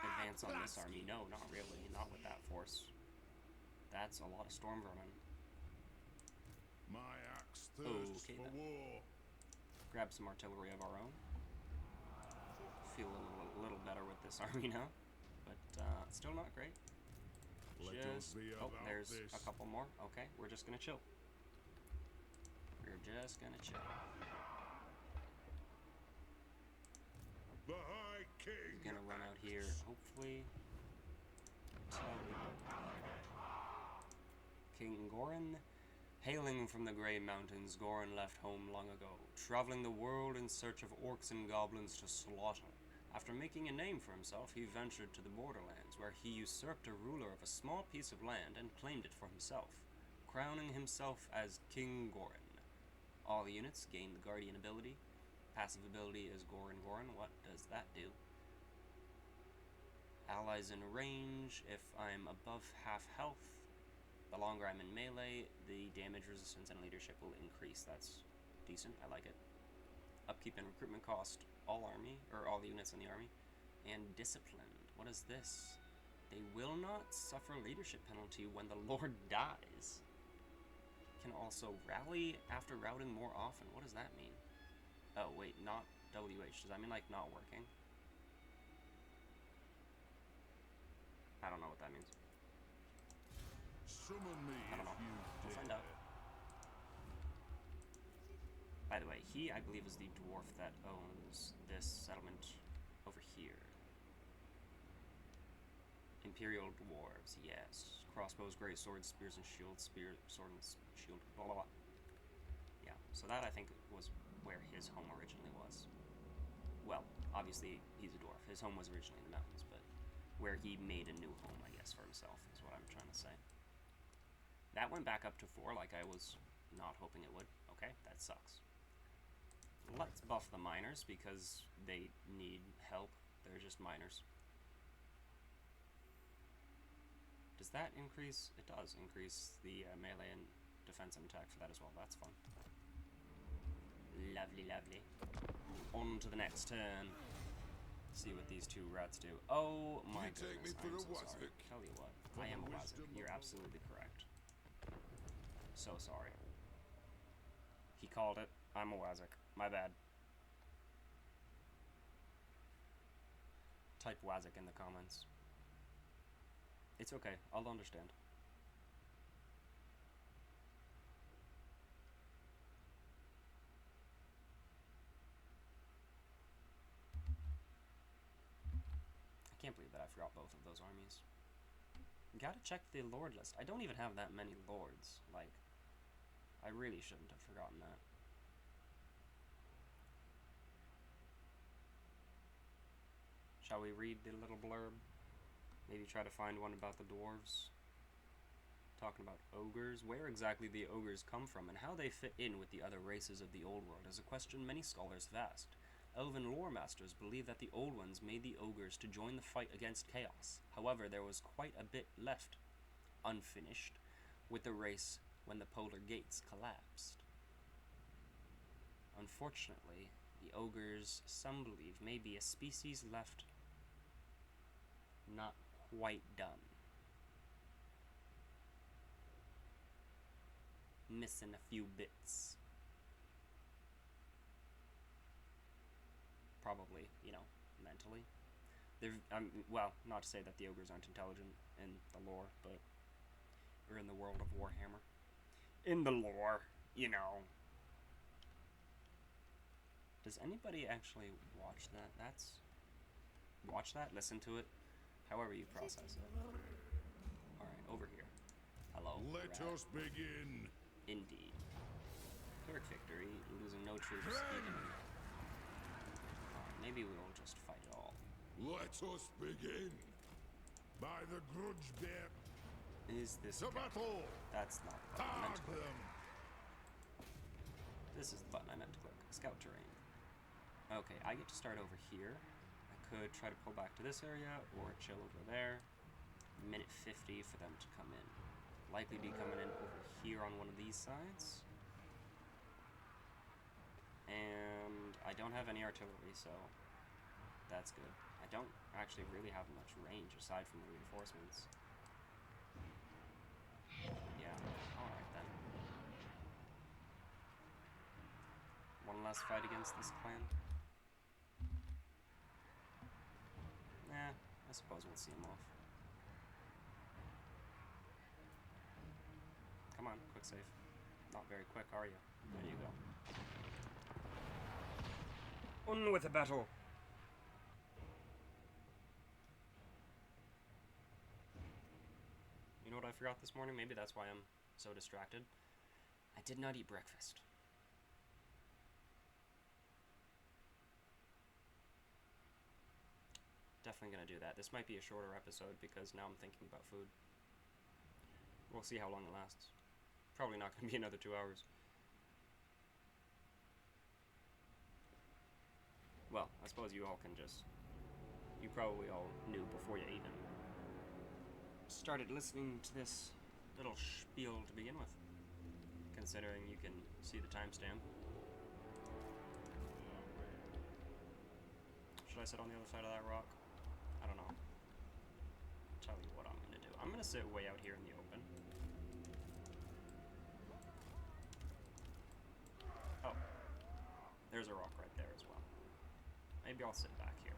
advance on this army? No, not really. Not with that force. That's a lot of storm vermin. My axe thirsts Okay, for then. war. Grab some artillery of our own. Feel a little better with this army now, but still not great. Let us be Oh, about there's this. a couple more. Okay, we're just gonna chill. We're just gonna chill. The High King. He's gonna run out here, hopefully. King Gorin. Hailing from the Grey Mountains, Gorin left home long ago, traveling the world in search of orcs and goblins to slaughter. After making a name for himself, he ventured to the borderlands, where he usurped a ruler of a small piece of land and claimed it for himself, crowning himself as King Gorin. All units gain the Guardian ability. Passive ability is Gorin Gorin. What does that do? Allies in range. If I'm above half health, the longer I'm in melee, the damage resistance and leadership will increase. That's decent. I like it. Upkeep and recruitment cost. All army, or all units in the army. And disciplined. What is this? They will not suffer leadership penalty when the Lord dies. Can also rally after routing more often. What does that mean? Oh, wait, not WH. Does that mean, like, not working? I don't know what that means. Summon me I don't know. if you We'll find dare. out. By the way, he, I believe, is the dwarf that owns this settlement over here. Imperial dwarves, yes. Crossbows, great swords, spears and shields, sword and shield, blah blah blah. Yeah, so that I think was where his home originally was. Well, obviously he's a dwarf. His home was originally in the mountains, but where he made a new home, I guess, for himself is what I'm trying to say. That went back up to 4, like I was not hoping it would. Okay, that sucks. Let's buff the miners because they need help. They're just miners. Does that increase? It does increase the melee and defense and attack for that as well. That's fun. Lovely, lovely. On to the next turn. See what these two rats do. Oh my You take me goodness, for I'm a so sorry. wazzock? Tell you what, I am a wazzock. You're absolutely correct. So sorry. He called it. I'm a wazzock. My bad. Type wazzock in the comments. It's okay. I'll understand. I can't believe that I forgot both of those armies. Gotta check the lord list. I don't even have that many lords. Like, I really shouldn't have forgotten that. Shall we read the little blurb? Maybe try to find one about the dwarves. Talking about ogres. Where exactly the ogres come from and how they fit in with the other races of the Old World is a question many scholars have asked. Elven lore masters believe that the Old Ones made the ogres to join the fight against chaos. However, there was quite a bit left unfinished with the race when the polar gates collapsed. Unfortunately, the ogres, some believe, may be a species left not quite done. Missing a few bits. Probably, you know, mentally. Well, not to say that the ogres aren't intelligent in the lore, but... or in the world of Warhammer. In the lore, you know. Does anybody actually watch that? Watch that? Listen to it? However you process it. Alright, over here. Hello. Let rat. us begin. Indeed. Cleric victory, losing no troops even. Maybe we'll just fight it all. Let us begin. By the grudge bear. Is this To battle. That's not the button I meant to click. Them. This is the button I meant to click. Scout terrain. Okay, I get to start over here. I could try to pull back to this area or chill over there. Minute 50 for them to come in. Likely be coming in over here on one of these sides. And I don't have any artillery, so that's good. I don't actually really have much range aside from the reinforcements. Yeah, alright then. One last fight against this clan. Nah, I suppose we'll see him off. Come on, quick save. Not very quick, are you? There you go. On with the battle! You know what I forgot this morning? Maybe that's why I'm so distracted. I did not eat breakfast. Definitely gonna do that. This might be a shorter episode because now I'm thinking about food. We'll see how long it lasts. Probably not gonna be another 2 hours. Well, I suppose you all can just... You probably all knew before you even started listening to this little spiel to begin with. Considering you can see the timestamp. Should I sit on the other side of that rock? I don't know. I'll tell you what I'm gonna do. I'm gonna sit way out here in the open. Oh. There's a rock right there as well. Maybe I'll sit back here.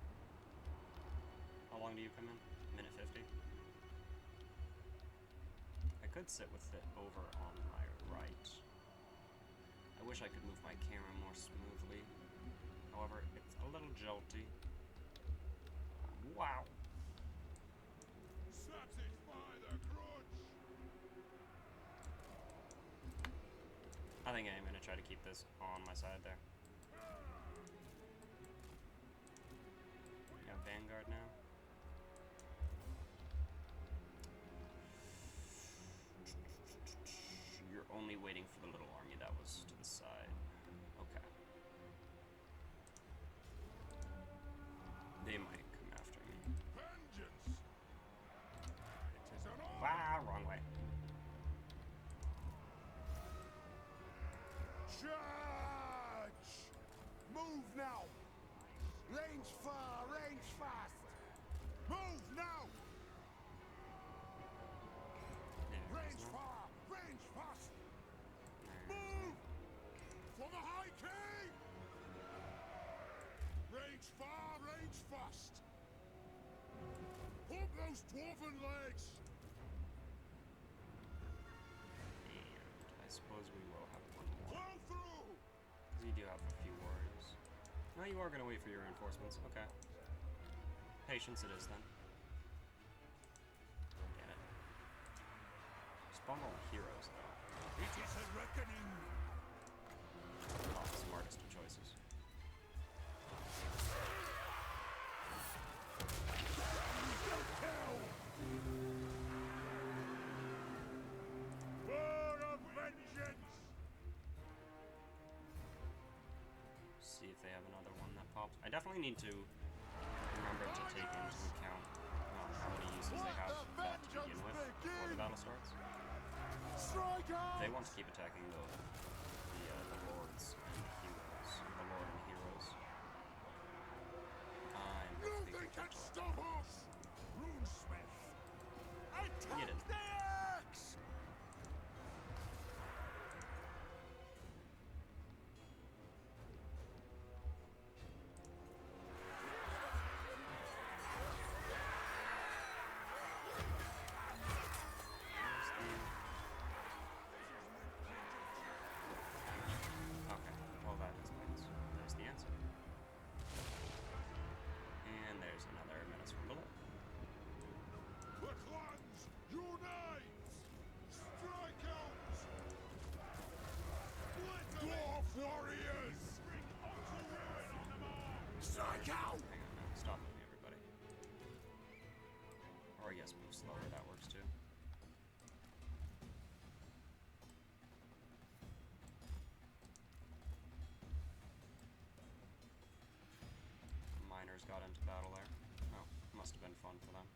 How long do you come in? Minute 50? I could sit with it over on my right. I wish I could move my camera more smoothly. However, it's a little jolty. Wow. Satisfy the grudge. I think I'm gonna try to keep this on my side there. We got Vanguard now. You're only waiting for the little army now! Range far, range fast! Move now! Range far, range fast! Move! For the High King! Range far, range fast! Pump those dwarven legs! And I suppose we will have one more. Plow through! Because you do have a few warriors. No, you are going to wait for your reinforcements. Okay. Patience it is then. Get it. Spawn all the heroes though. It is a reckoning! Not the smartest of choices. Word of vengeance! See if they have another one that pops. I definitely need to remember to take into account how many uses they have that to begin with before the battle starts. Strike out! They want to keep attacking the lords and the heroes. The lord and the heroes. I'm Nothing thinking can to stop us! Runesmith! Get Attack it. the axe! Okay, well that explains. There's the answer. And there's another menace from below. The clans, unite! Strike out! Dwarf warriors! Strike out! Hang on now, stop moving everybody. Or I guess move slower, that works too. Miners got into battle there. Oh, must have been fun for them.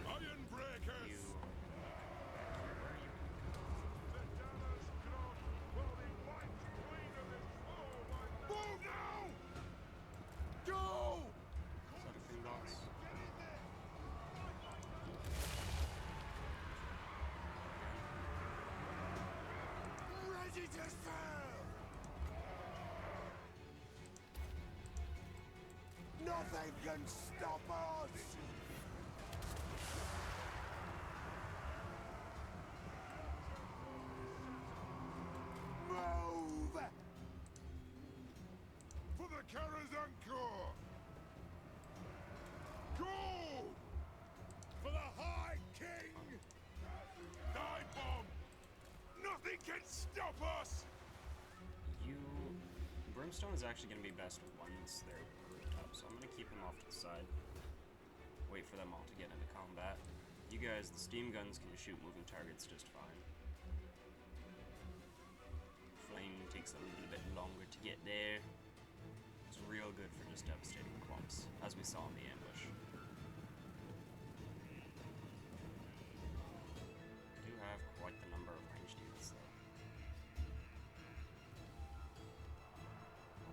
Iron breakers! You where are you? Move now! Go! Is that a green box? Ready to serve! Nothing can stop us! Move! For the Karazankur! Go! For the High King! Die bomb! Nothing can stop us! You... Brimstone is actually going to be best once they're grouped up, so I'm going to keep them off to the side. Wait for them all to get into combat. You guys, the steam guns can shoot moving targets just fine. Flame takes a little bit longer to get there. It's real good for just devastating clumps, as we saw in the ambush. Do have quite the number of ranged units, though.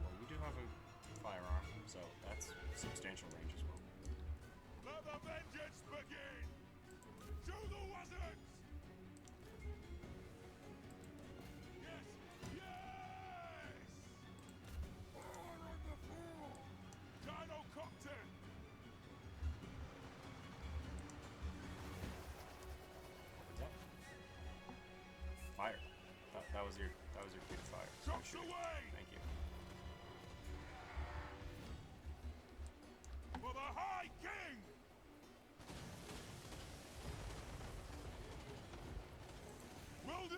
Well, you do have a firearm, so that's substantial range as well. Let the vengeance begin! To the wizards! Yes! Yes! Fire on the floor! Dino Copter! What's that? Fire. That was your cue to fire. I'm Shots shooting. away! Thank you. For the High King! Will do!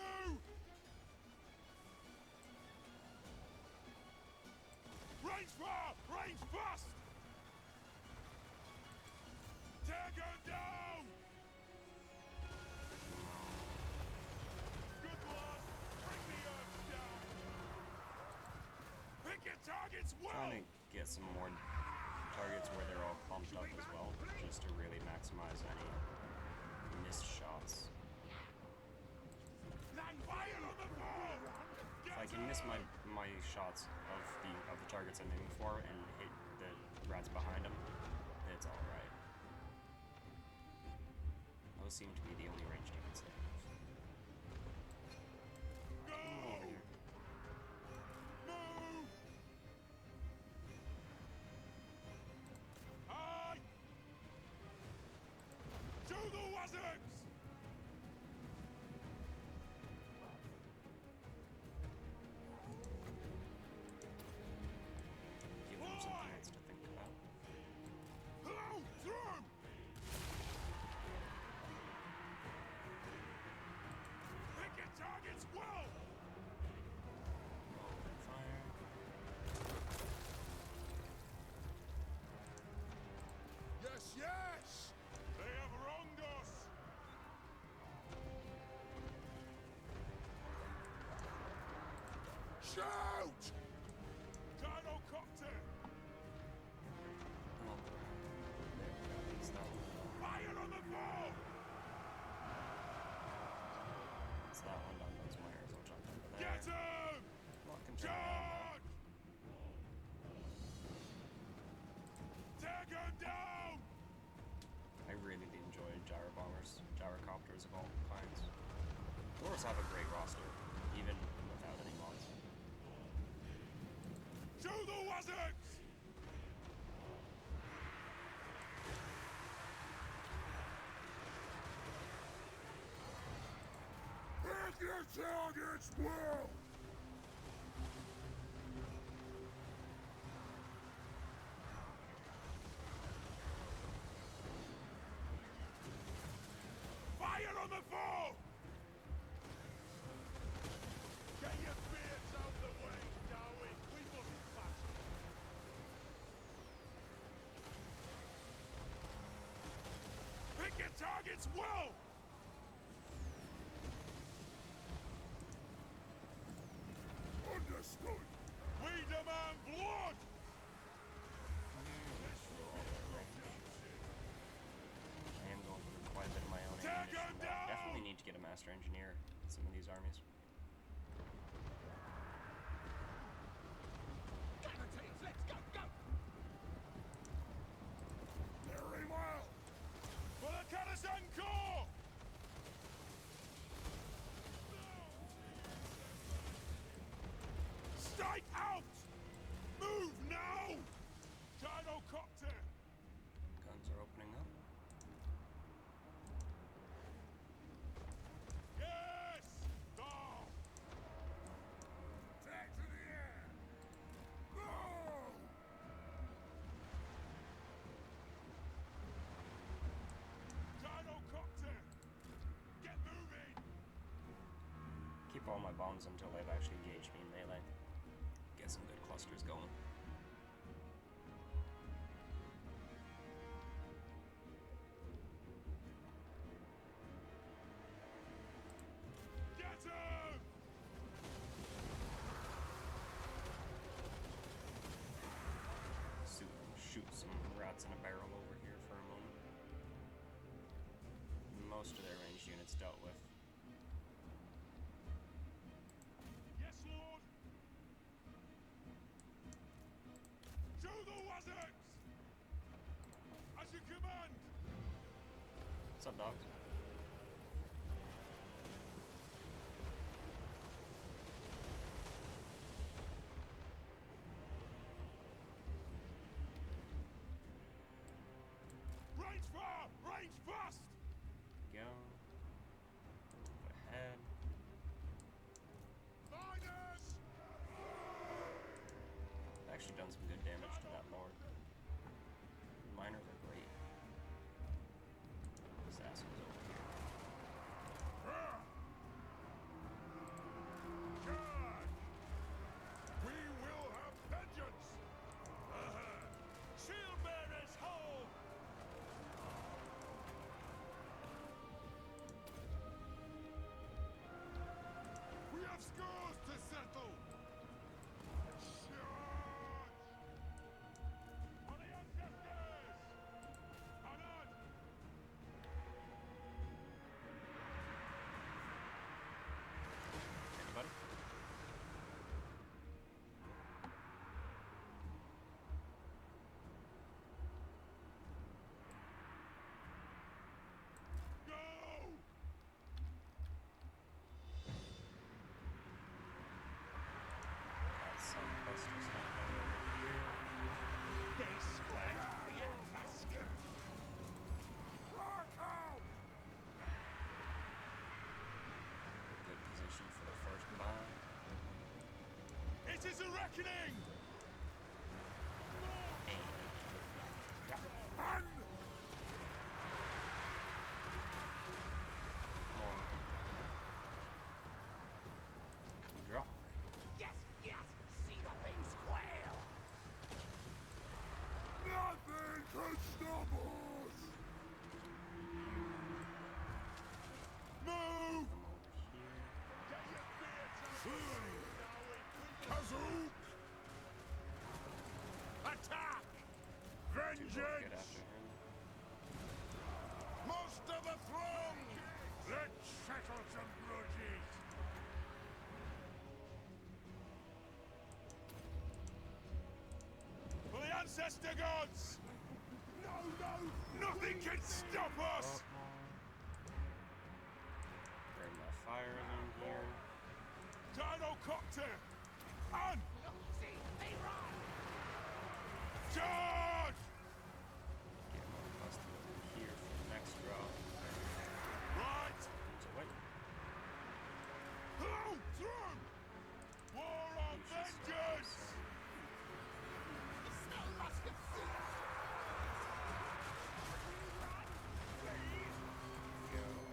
Range far! Range fast! Dagger down! targets well. Trying to get some more targets where they're all pumped up as well, just to really maximize any missed shots. Fire on the ball. If I can miss my shots of the targets I'm aiming for and hit the rats behind them, it's all right. Those seem to be the only ranged units they have. Go. Over here. Move. Aye. To the wizards. Give them something else to think about. Hello, through. Pick your targets well. Open fire. Yes, yes. They have wronged us. Shout! Gyrocopter! Oh, there, at least that one. Fire on the ball! It's that one done. Those wires. I'll jump over there. Get him! Not controlling that. Charge! Take him down! I really enjoy gyrocopters of all kinds. Dwarves have a great roster, even without any mods. To the wizards! Pick your targets well! Fire on the ball! Get your beards out the way, Dawi. We mustn't pass. Pick your targets well! Understood. We demand blood! I am going through quite a bit of my own Take ammunition. him Though. down! Definitely need to get a master engineer in some of these armies. Very well. For the Canison Corps! Strike out! Move now! Gyrocopter! Guns are opening up. Yes! Down! Attack to the air! No! Gyrocopter! Get moving! Keep all my bombs until they've actually engaged me in melee. Get some good clusters going. Get him! Shoot some rats in a barrel over here for a moment. Most of their ranged units dealt with. Yes, Lord! To the wizards! As you command! What's up, dogs? Range far! Range fast! Go. Move ahead. Miners! I've actually done some good damage to that lord. Miners are great. Assassins over here. Charge! We will have vengeance! Shield bearers, hold! We have scores to settle! Charge! It is a reckoning! And Drop. Yes, yes, see the thing squeal! nothing can stop us! Move! Kazook! Attack! Both get Vengeance! after him. Muster the throng! Let's settle some grudges! For the ancestor gods! No, no! Nothing can stop us! Bring my fire in here. Dino Copter! On! See, they run! Charge! Get more busted over here for the next drop. Right! Moves away. Through! Through! War on You should start vengeance! this, The snow must have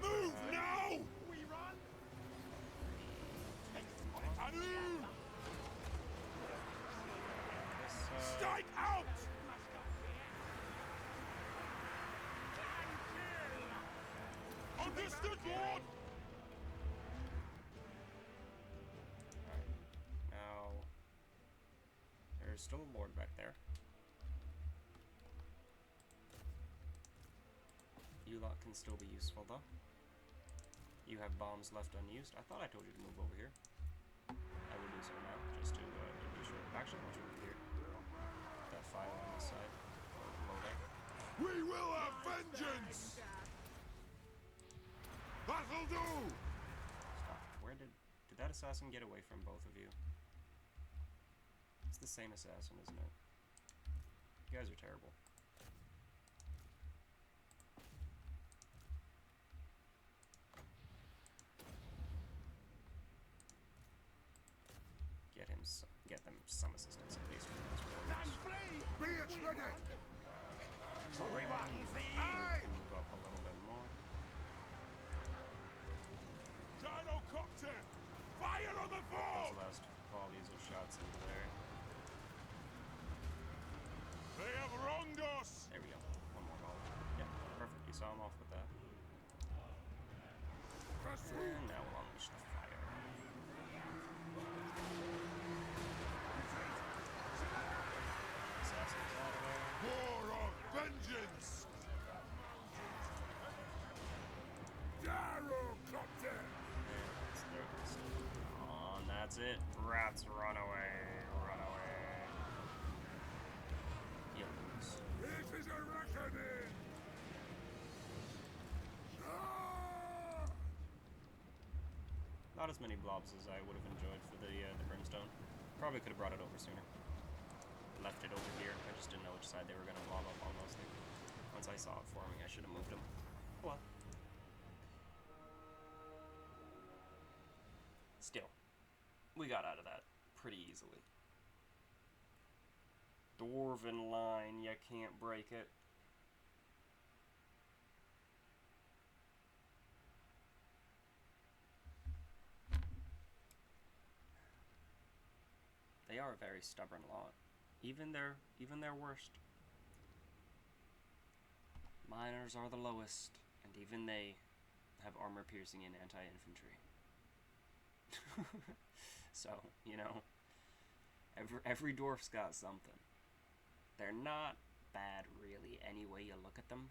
Move now! we run! Anu! This Strike out! Understood, Lord! Alright. Now, there's still a lord back there. You lot can still be useful, though. You have bombs left unused. I thought I told you to move over here. I will do so now, just to be sure. Actually, I'll move here. That file on this side. Or below there. We will have vengeance! That'll do! Stop. Where did that assassin get away from both of you? It's the same assassin, isn't it? You guys are terrible. Get them some assistance at least from those warriors. Be it ready! Aye! Move up a little bit more. Dino Copter! Fire on the ball! Those last volleys of shots into there. They have wronged us! There we go. One more volley. Yeah, perfect. You saw him off with that. And now we'll unleash the fire. Assassins out of there. War of vengeance! Dino Copter! And that's it. Rats, run away. Run away. You lose. It is a reckoning! Ah! Not as many blobs as I would have enjoyed for the brimstone. Probably could have brought it over sooner. Left it over here. I just didn't know which side they were going to blob up on mostly. Once I saw it forming, I should have moved them. Well. Still, we got out of that pretty easily. Dwarven line, you can't break it. They are a very stubborn lot. Even their worst. Miners are the lowest, and even they have armor piercing and anti-infantry. So, you know, every dwarf's got something. They're not bad really any way you look at them.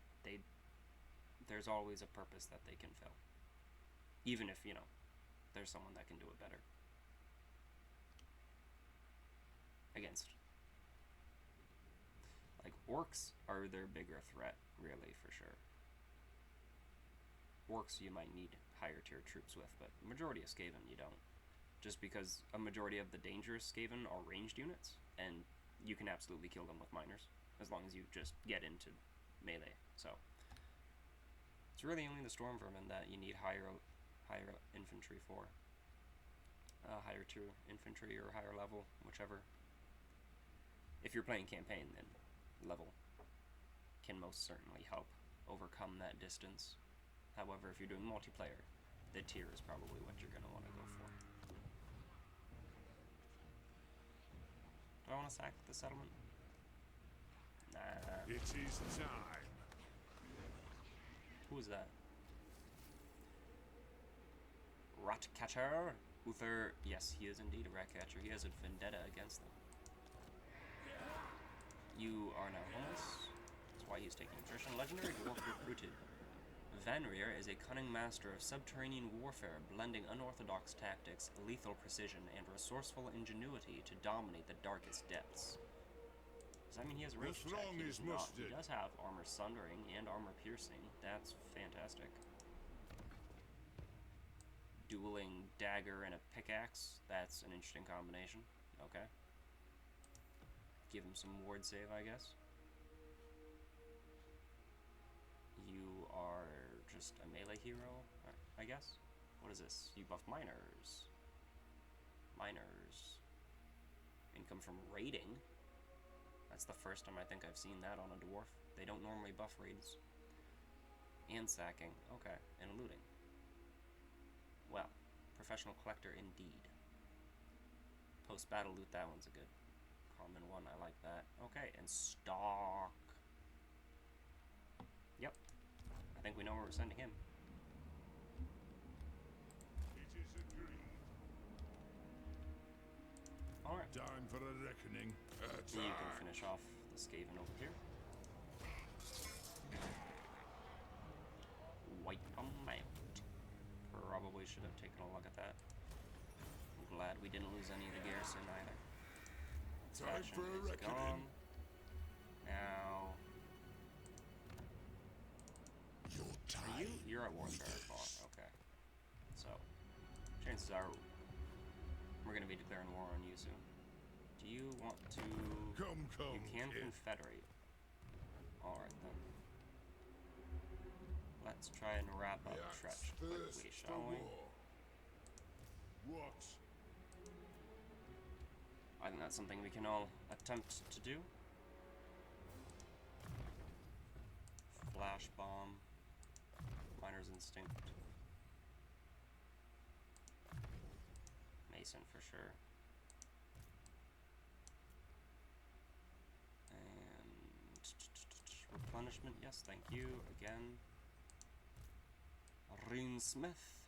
There's always a purpose that they can fill. Even if, you know, there's someone that can do it better. Against. Like, orcs are their bigger threat, really, for sure. Orcs you might need higher tier troops with, but the majority of skaven you don't. Just because a majority of the dangerous skaven are ranged units, and you can absolutely kill them with miners, as long as you just get into melee. So it's really only the storm vermin that you need higher infantry for. higher tier infantry or higher level, whichever. If you're playing campaign, then level can most certainly help overcome that distance. However, if you're doing multiplayer, the tier is probably what you're going to want to go for. Do I want to sack the settlement? Nah. It is time. Who is that? Ratcatcher? Uther. Yes, he is indeed a ratcatcher. He has a vendetta against them. You are now homeless. That's why he's taking attrition. Legendary dwarf recruited. Vanrir is a cunning master of subterranean warfare, blending unorthodox tactics, lethal precision, and resourceful ingenuity to dominate the darkest depths. Does that mean he has a ranged attack? He does not. He does have armor sundering and armor piercing. That's fantastic. Dueling dagger and a pickaxe. That's an interesting combination. Okay. Give him some ward save, I guess. You are just a melee hero, I guess? What is this? You buff miners. Miners. Income from raiding. That's the first time I think I've seen that on a dwarf. They don't normally buff raids. And sacking. Okay. And looting. Well, professional collector indeed. Post-battle loot, that one's a good common one. I like that. Okay, and stock. Yep. I think we know where we're sending him. It is agreed. Alright. Time for a reckoning. You can finish off the skaven over here. Wipe them out. Probably should have taken a look at that. I'm glad we didn't lose any of the garrison either. Time for a reckoning. Gone. Now, Your are time. you're at warfare bar. Okay. So, chances are we're going to be declaring war on you soon. Do you want to? Come, You can kid. confederate. Alright then. Let's try and wrap up The axe Tretch thirsts quickly, for shall we? war. What? I think that's something we can all attempt to do. Flash bomb. Miner's instinct. Mason for sure. And replenishment, yes, thank you. Again. Runesmith.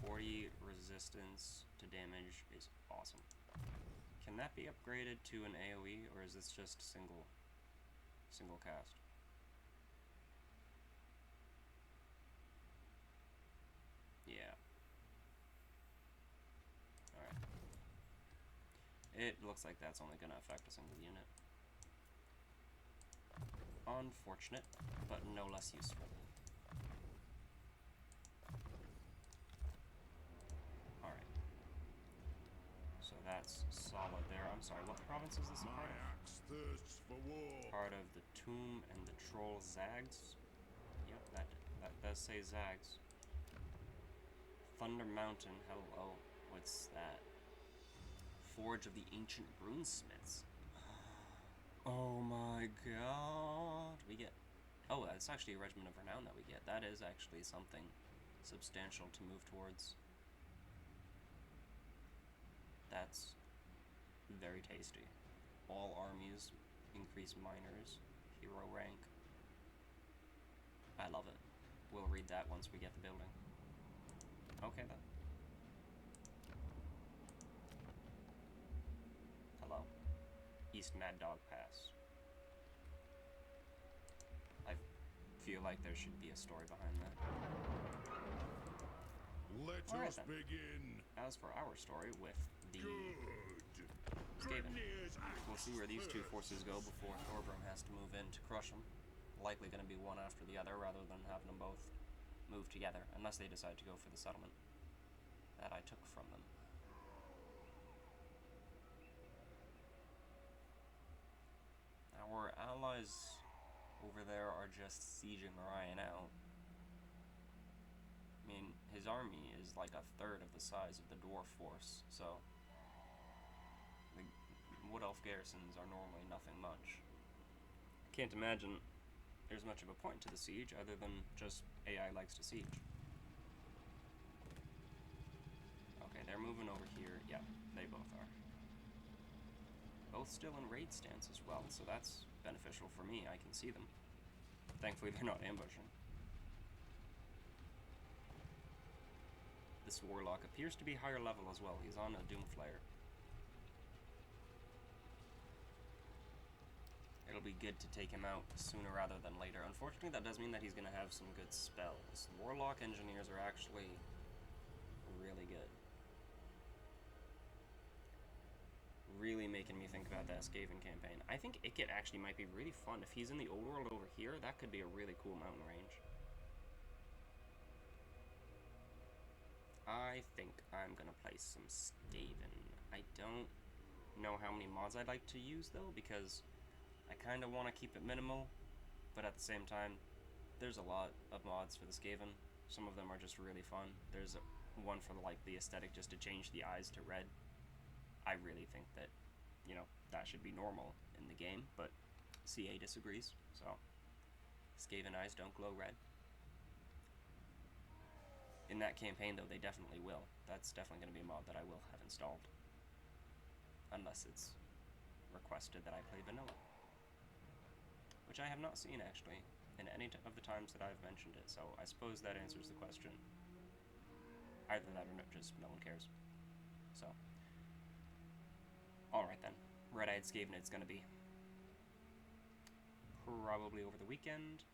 40 resistance to damage is awesome. Can that be upgraded to an AoE, or is this just single cast? Yeah. Alright. It looks like that's only going to affect a single unit. Unfortunate, but no less useful. Alright. So that's solid there. I'm sorry, what province is this a My part of? axe thirsts for war. Part of the Tomb and the Troll Zags. Yep, that does say Zags. Thunder Mountain, hello. What's that? Forge of the Ancient Runesmiths. Oh my god. We get... Oh, that's actually a Regiment of Renown that we get. That is actually something substantial to move towards. That's very tasty. All armies increase miners. Hero rank. I love it. We'll read that once we get the building. Okay then. Hello. East Mad Dog Pass. I feel like there should be a story behind that. Let Alright us then. begin. As for our story with the Good. Skaven, Grenier's axe we'll see where these two first. forces go before Thorgrim has to move in to crush them. Likely going to be one after the other rather than having them both move together, unless they decide to go for the settlement that I took from them. Our allies over there are just sieging Ryan out. I mean, his army is like a third of the size of the dwarf force, so the Wood Elf garrisons are normally nothing much. Can't imagine there's much of a point to the siege other than just AI likes to siege. Okay, they're moving over here. Yeah, they both are. Both still in raid stance as well, so that's beneficial for me. I can see them. Thankfully, they're not ambushing. This warlock appears to be higher level as well. He's on a Doomflayer. It'll be good to take him out sooner rather than later. Unfortunately, that does mean that he's going to have some good spells. Warlock engineers are actually really good. Really making me think about that skaven campaign. I think Ikit actually might be really fun. If he's in the old world over here, that could be a really cool mountain range. I think I'm gonna play some skaven. I don't know how many mods I'd like to use though, because I kind of want to keep it minimal, but at the same time, there's a lot of mods for the skaven. Some of them are just really fun. There's one for like the aesthetic, just to change the eyes to red. I really think that, you know, that should be normal in the game, but CA disagrees, so skaven eyes don't glow red. In that campaign, though, they definitely will. That's definitely going to be a mod that I will have installed. Unless it's requested that I play vanilla. Which I have not seen, actually, in any of the times that I've mentioned it, so I suppose that answers the question. Either that or no, just no one cares. So. Alright then. Red-Eyed Skaven it's gonna be. Probably over the weekend.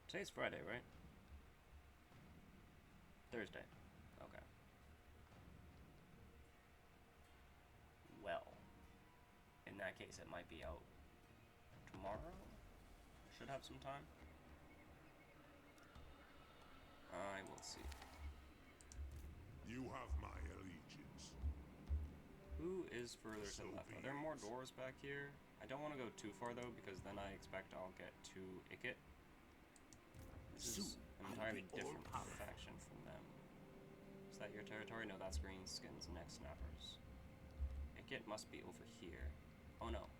Today's Friday, right? Thursday. Okay. Well, in that case, it might be out tomorrow. Should have some time. I will see. You have my allegiance. Who is further to the left? Are there more doors back here? I don't want to go too far though, because then I expect I'll get to Ikit. This is an entirely different faction from them. Is that your territory? No, that's Greenskins Neck Snappers. Ikit must be over here. Oh no.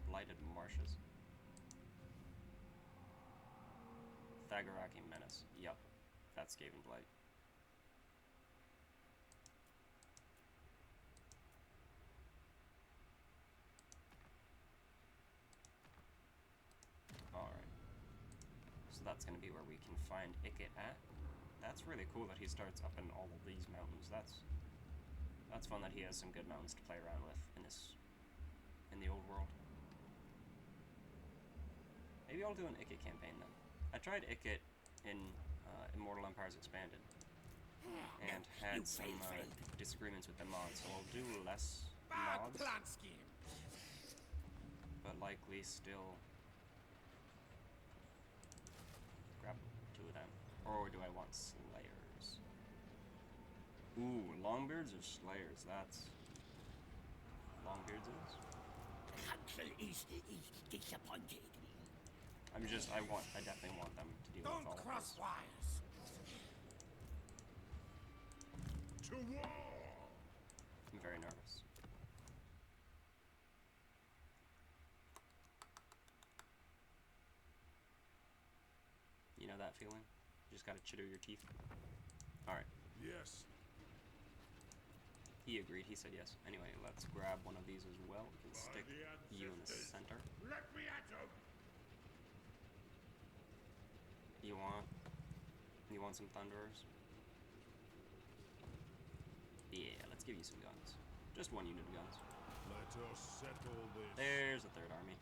Blighted Marshes. Thagoraki Menace. Yup. That's Skaven Blight. Alright. So that's going to be where we can find Ikit at. That's really cool that he starts up in all of these mountains. That's fun that he has some good mountains to play around with in the old world. Maybe I'll do an Ikit campaign then. I tried Ikit in Immortal Empires Expanded and had some disagreements with the mods, so I'll do less mods, but likely still grab two of them. Or do I want Slayers? Ooh, Longbeards or Slayers? That's... Longbeards is? Council is disappointed. I definitely want them to deal with all Don't of cross this. wires. To war! I'm very nervous. You know that feeling? You just gotta chitter your teeth. Alright. Yes. He agreed, he said yes. Anyway, let's grab one of these as well. We can stick you in the center. Let me at him! You want some Thunderers? Yeah, let's give you some guns. Just one unit of guns. Let us settle this. There's a third army.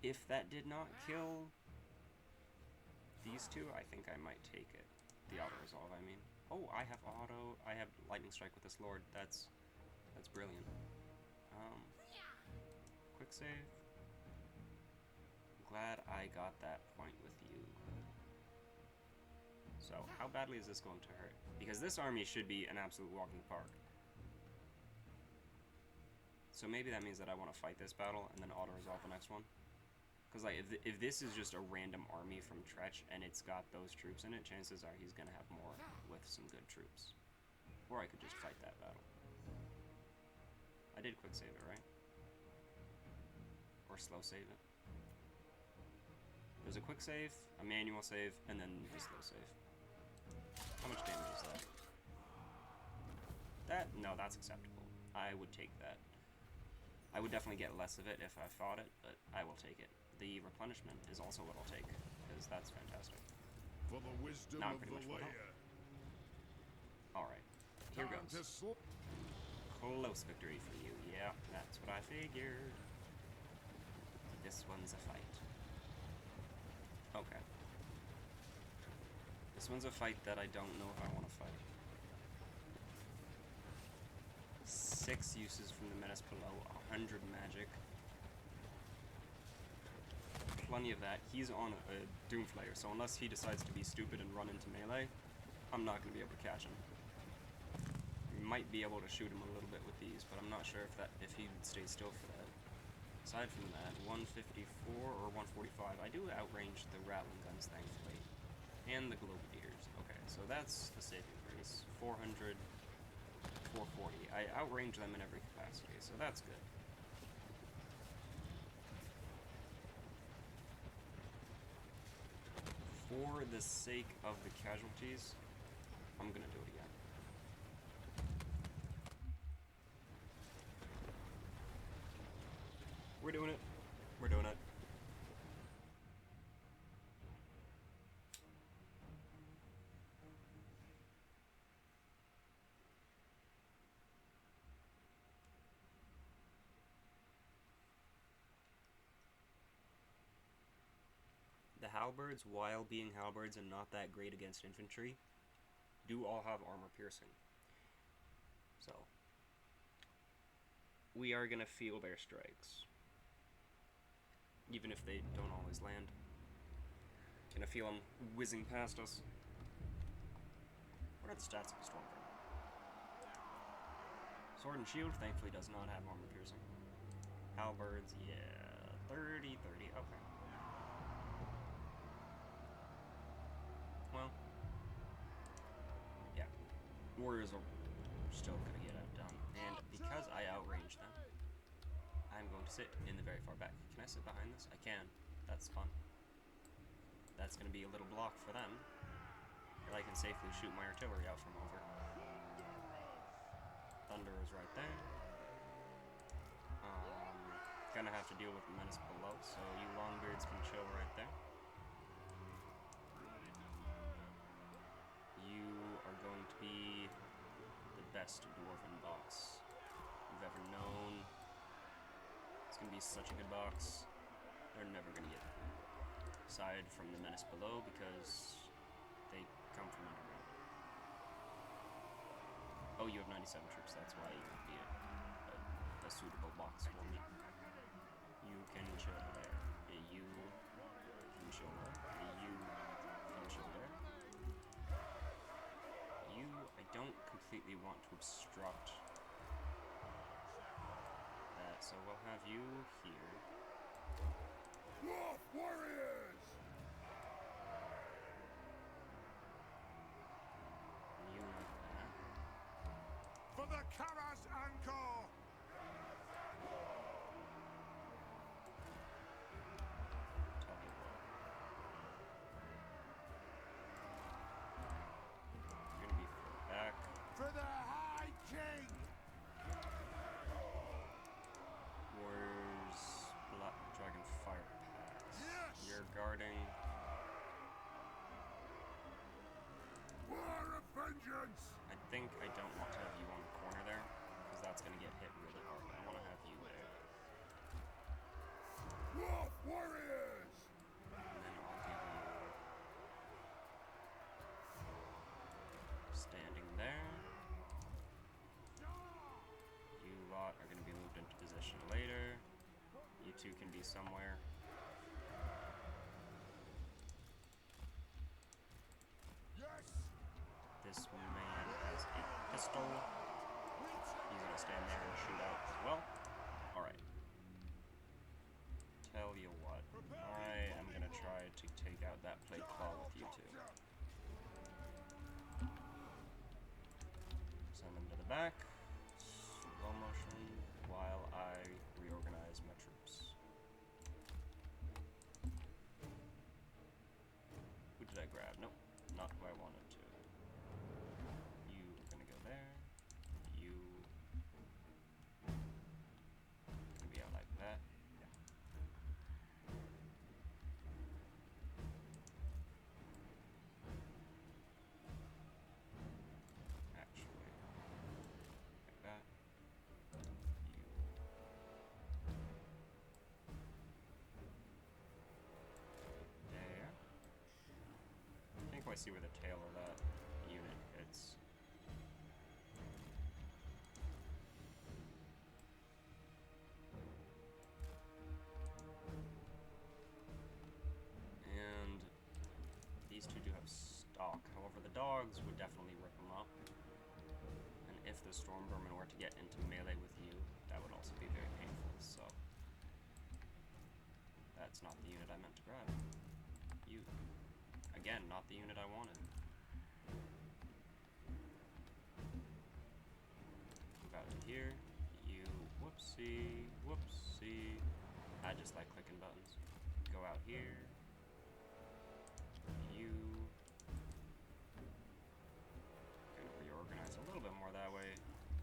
If that did not kill these two, I think I might take it. The auto resolve, I mean. Oh, I have auto. I have lightning strike with this lord. That's brilliant. Quick save. Glad I got that point with you. So, how badly is this going to hurt? Because this army should be an absolute walking park. So maybe that means that I want to fight this battle and then auto-resolve the next one. Because like, if this is just a random army from Tretch and it's got those troops in it, chances are he's going to have more with some good troops. Or I could just fight that battle. I did quick save it, right? Or slow save it. There's a quick save, a manual save, and then the slow save. How much damage is that? No, that's acceptable. I would take that. I would definitely get less of it if I fought it, but I will take it. The replenishment is also what I'll take, because that's fantastic. For the wisdom Now I'm of pretty the much full health. layer. Alright, here Time to goes. Close victory for you. Yeah, that's what I figured. This one's a fight. Okay. This one's a fight that I don't know if I want to fight. 6 uses from the menace below, 100 magic. Plenty of that. He's on a Doomflayer, so unless he decides to be stupid and run into melee, I'm not going to be able to catch him. We might be able to shoot him a little bit with these, but I'm not sure if he stays still for that. Aside from that, 154 or 145. I do outrange the Rattling Guns, thankfully. And the Globadiers. Okay, so that's the saving grace. 400, 440. I outrange them in every capacity, so that's good. For the sake of the casualties, I'm gonna do it again. We're doing it. We're doing it. The halberds, while being halberds and not that great against infantry, do all have armor piercing. So, we are gonna feel their strikes. Even if they don't always land. Gonna feel them whizzing past us. What are the stats of Thorgrim? Sword and shield, thankfully, does not have armor piercing. Halberds, yeah, 30, 30, okay. Well, yeah. Warriors are still gonna get outdone. And because I outrange them, I'm going to sit in the very far back. Can I sit behind this? I can. That's fun. That's going to be a little block for them. And I can safely shoot my artillery out from over. Thunder is right there. Gonna have to deal with the menace below, so you longbeards can chill right there. You are going to be the best dwarven box you've ever known. It's gonna be such a good box. They're never gonna get aside from the menace below because they come from underground. Oh, you have 97 troops. That's why you would be a suitable box for me. You can chill there. You can chill there. You can chill there. You, I don't completely want to obstruct. So we'll have you here. North warriors! You like that. For the Karas Anchor! Tell you what. You're gonna be further back. For the High King! Where's Black Dragon Fire Pass? Yes! You're guarding. War of vengeance! I think I don't want to have you on the corner there, because that's gonna get hit really hard. I want to have you there. North warriors! And then I'll give you standing there. You lot are going to be moved into position later. You two can be somewhere. Yes, that plague claw with you too. Send them to the back. Slow motion while I reorganize my troops. Who did I grab? Nope, not who I wanted to. You are gonna go there. You can be out like that. Actually, like that. You. There. I can't quite see where the tail of that unit hits. And these two do have stock. However, the dogs would definitely rip them up. And if the storm vermin were to get into melee with you, that would also be very painful. So that's not the unit I meant to grab. You. Again, not the unit I wanted. Move out to here. You. Whoopsie. Whoopsie. I just like clicking buttons. Go out here. You. Gonna reorganize a little bit more that way.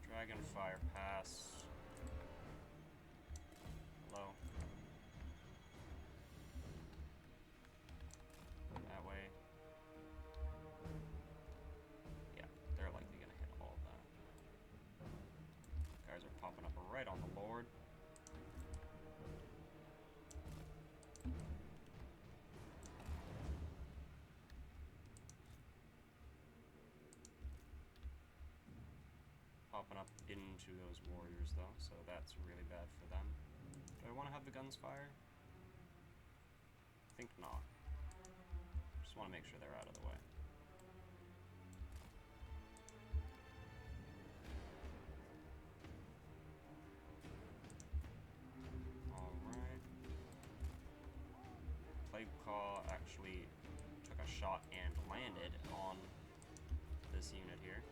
Dragon fire pass. Low. That way. Yeah, they're likely gonna hit all of that. Guys are popping up right on the Lord. Popping up into those warriors though, so that's really bad for them. Do I want to have the guns fire? I think not. Just want to make sure they're out of the way. Alright. Plague Claw actually took a shot and landed on this unit here.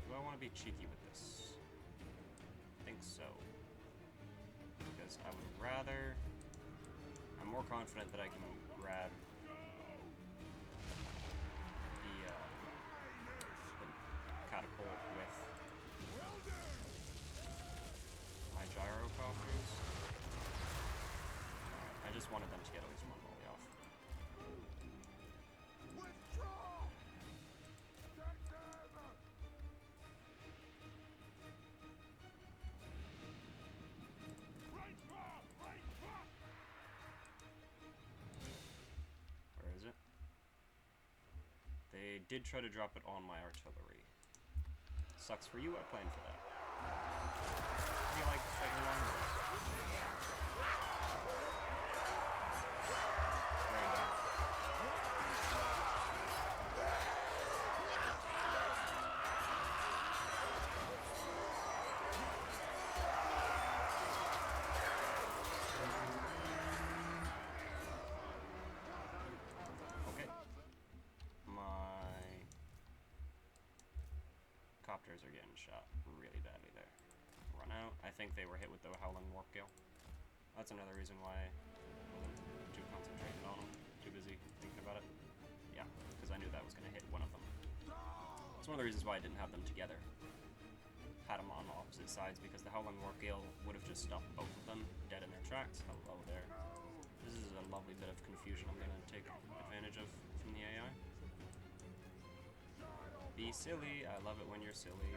Do I want to be cheeky with this? I think so. Because I would rather... I'm more confident that I can grab the catapult with my gyrocopters. I just wanted them to get at least one volley off. Where is it? They did try to drop it on my artillery. Sucks for you, I planned for that. How do you like fighting longbows? Very bad. Okay. My copters are getting shot really badly there. Run out. I think they were hit with the Howling Warp Gale. That's another reason why I wasn't too concentrated on them. Too busy thinking about it. Yeah, because I knew that was going to hit one of them. That's one of the reasons why I didn't have them together. Had them on opposite sides, because the Howling Warp Gale would have just stopped both of them dead in their tracks. Hello there. This is a lovely bit of confusion I'm going to take advantage of from the AI. Be silly. I love it when you're silly.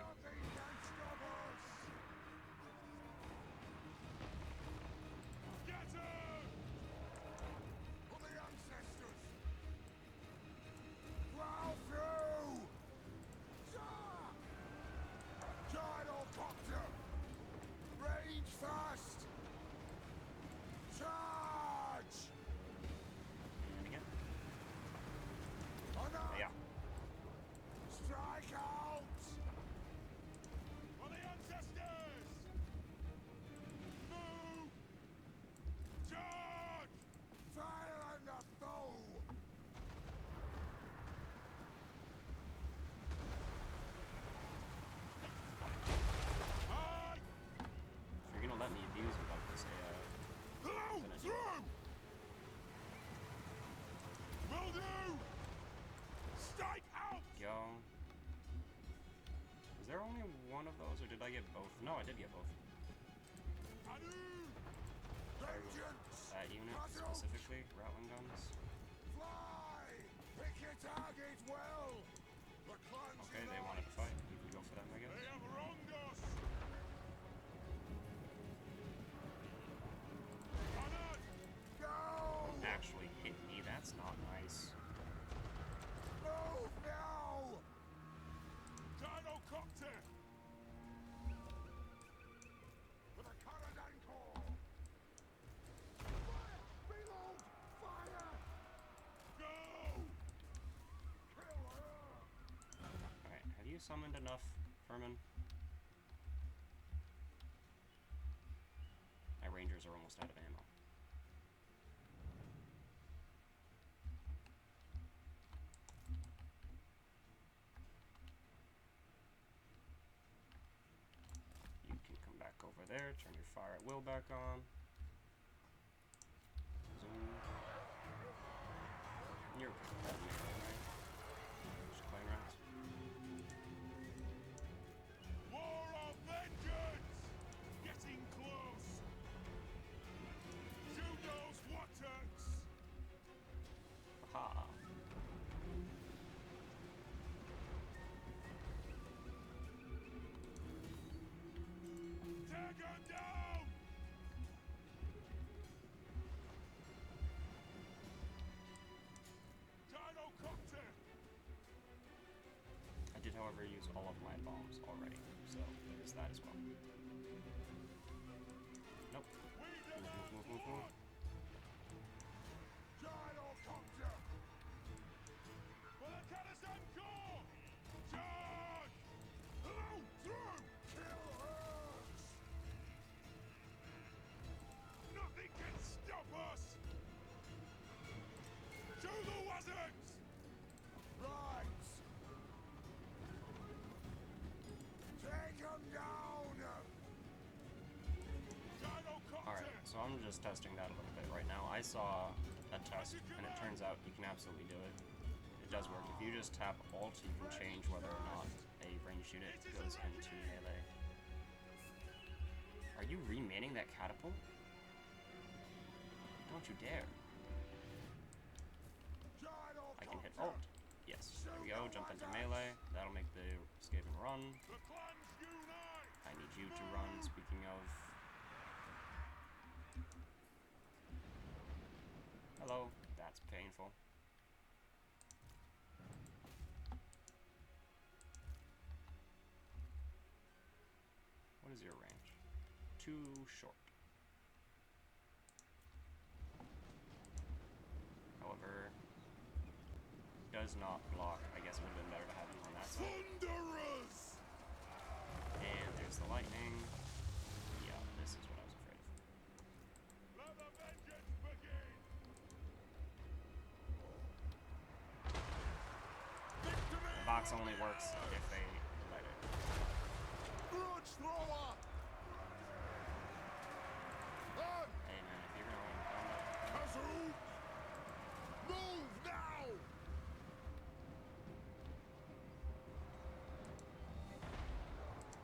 And again. Yeah. Strike out! one of those, or did I get both? No, I did get both. That unit specifically, Rattling guns. Fly! Pick your target well! The clan's Okay, they wanted to fight. You can go for them, I guess. They have wronged us! Cannot! Go! Actually hit me, that's not nice. Move now! Gyrocopter! With a Caradan core! Fire! Reload! Fire! Go! Kill her! Alright, have you summoned enough vermin? My rangers are almost out of ammo. You can come back over there, turn your fire at will back on. Zoom. You're pretty bad, right? Just climb rounds. War of vengeance! Getting close! Shoot those waters! Aha. Take her down! Gyrocopter! I did, however, use all of my bombs already, so there is that as well. Nope. We Move, demand move, move, move. Gyrocopter! For the Caradan core! Charge! Hello, through! Kill us! Nothing can stop us! To the wizards! Right! Take him down! Gyrocopter! Alright, so I'm just testing that a little bit right now. I saw a test, and it turns out you can absolutely do it. It does work. If you just tap Alt, you can change whether or not a ranged unit goes into melee. Are you remaning that catapult? Don't you dare. I can hit Alt. Yes, there we go. Jump into melee. That'll make the skaven run. The clans unite! I need you to run, speaking of... Hello. That's painful. What is your range? Too short. However, does not block. I guess it would have been better to have you on that side. Thunderers! And there's the lightning. Yeah, this is what I was afraid of. Let the vengeance begin! Victory! The box only works if they let it. Grudge thrower! On! Hey man, if you're gonna win combat, Kazoo! Move now!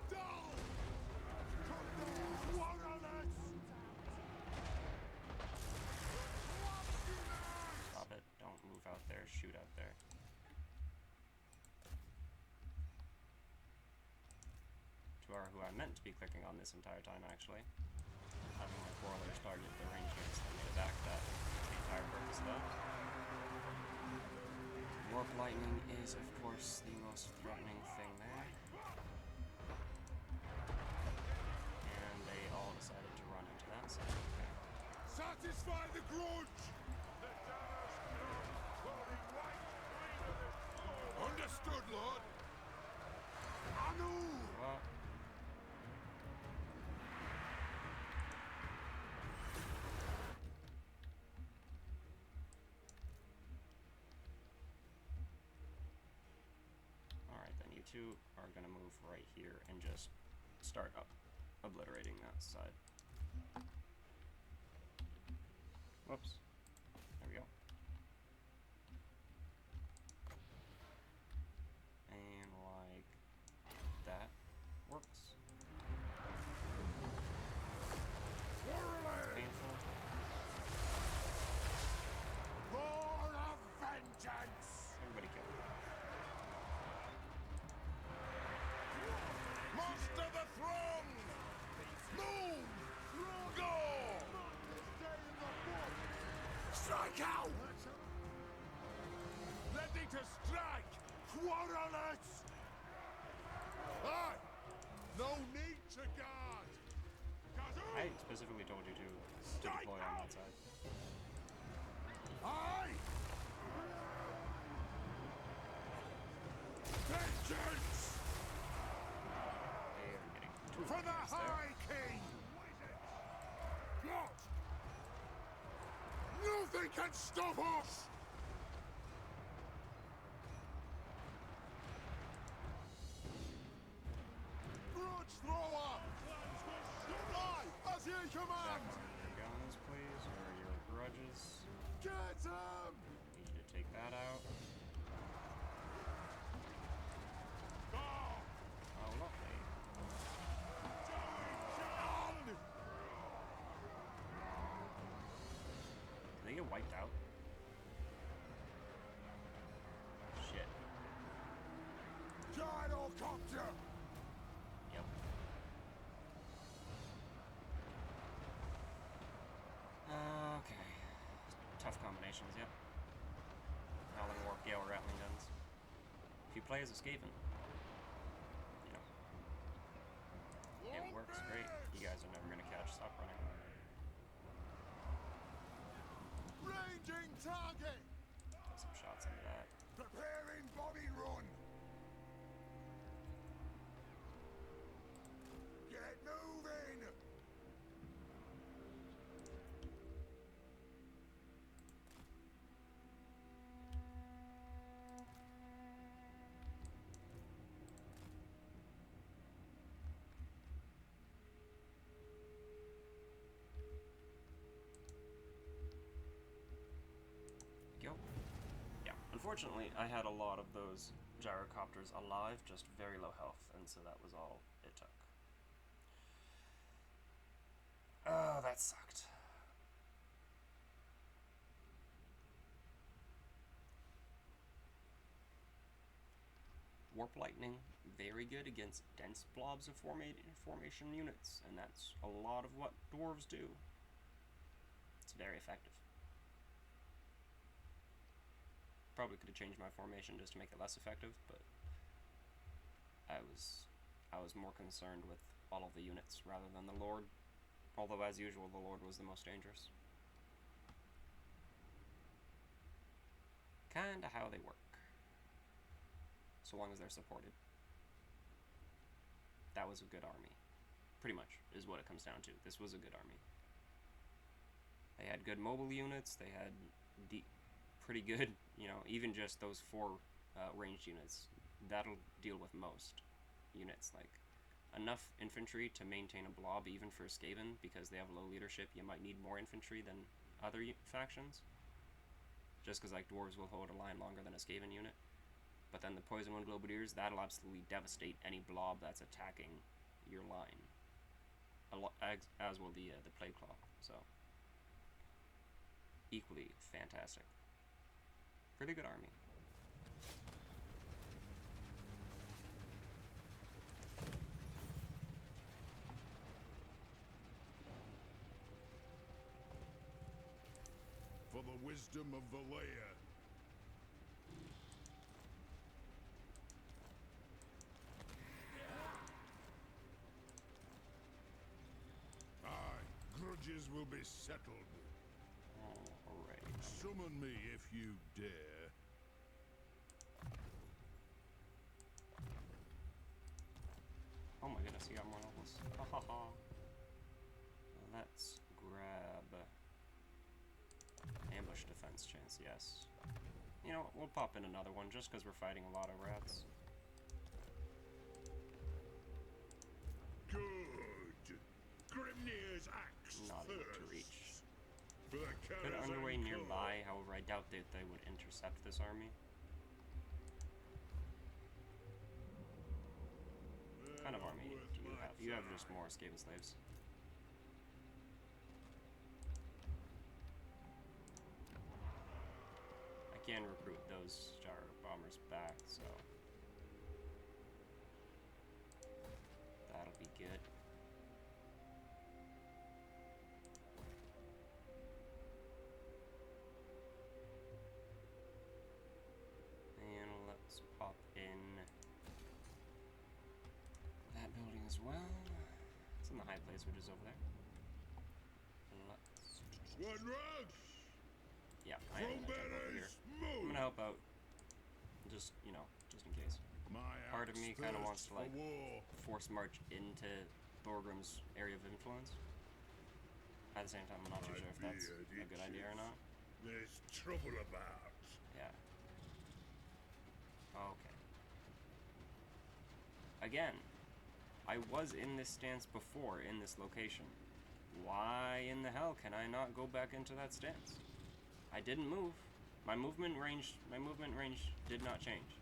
Down! Warriors! stop it. Don't move out there. Shoot out there. Who I meant to be clicking on this entire time, actually. Having my warriors target the range units that made it back. That the entire purpose of that. Warp lightning is, of course, the most threatening thing there. And they all decided to run into that side. Okay. Satisfy the grudge! The Danas come, calling white queen of the storm! Understood, Lord! Anu! What? Alright, then you two are gonna move right here and just start obliterating that side. Whoops. There we go. And like that. Work. to strike! Quarrelers! Aye! No need to guard! Kazoo! I specifically told you to deploy on that side. Aye! Vengeance! They are getting two For the attacks there. High King! What? Nothing can stop us! Grudge thrower! Aye, as ye Back command! on your guns, please, or your grudges. Get him! Need you to take that out. Go! Oh, lovely. On! Did they get wiped out? Shit. Gyrocopter! Yep. Okay. Tough combinations, yep. Howling Warp, Gale, Rattling Guns. If you play as a skaven, you know, it works great. You guys are never gonna catch. Stop running. Ranging target! Put some shots into that. Preparing body run! Get moving! Go. Yeah. Unfortunately, I had a lot of those gyrocopters alive, just very low health, and so that was all it took. Oh, that sucked. Warp Lightning, very good against dense blobs of formation units, and that's a lot of what dwarves do. It's very effective. Probably could have changed my formation just to make it less effective, but I was more concerned with all of the units rather than the Lord. Although, as usual, the Lord was the most dangerous. Kinda how they work. So long as they're supported. That was a good army. Pretty much, is what it comes down to. This was a good army. They had good mobile units, they had pretty good, you know, even just those 4 ranged units. That'll deal with most units. Like, enough infantry to maintain a blob, even for a skaven, because they have low leadership. You might need more infantry than other factions. Just because, like, dwarves will hold a line longer than a skaven unit. But then the Poison Wind Globadiers, that'll absolutely devastate any blob that's attacking your line. As will the Plague Claw, so. Equally fantastic. Pretty good army. For the wisdom of Valea. Aye, grudges will be settled. Alright. Summon me if you dare. Oh my goodness, you got more levels. Ha ha ha. Let's grab ambush defense chance, yes. You know what, we'll pop in another one just because we're fighting a lot of rats. Good. Grimnir's axe Not able to reach. thirsts. For the Good Karazhan underway Claw. nearby, however I doubt that they would intercept this army. What kind of army do you have? You have just more Skaven slaves. I can recruit those Jar bombers back, so that'll be good. as well. It's in the high place, which is over there. Let's... One rush! Yeah, I am gonna jump over here. I'm gonna help out. Just, you know, just in case. My Part of me kind of wants to, like, war. force march into Thorgrim's area of influence. At the same time, I'm not too sure if that's a good idea or not. There's trouble about. Yeah. Okay. Again, I was in this stance before, in this location. Why in the hell can I not go back into that stance? I didn't move. My movement range did not change.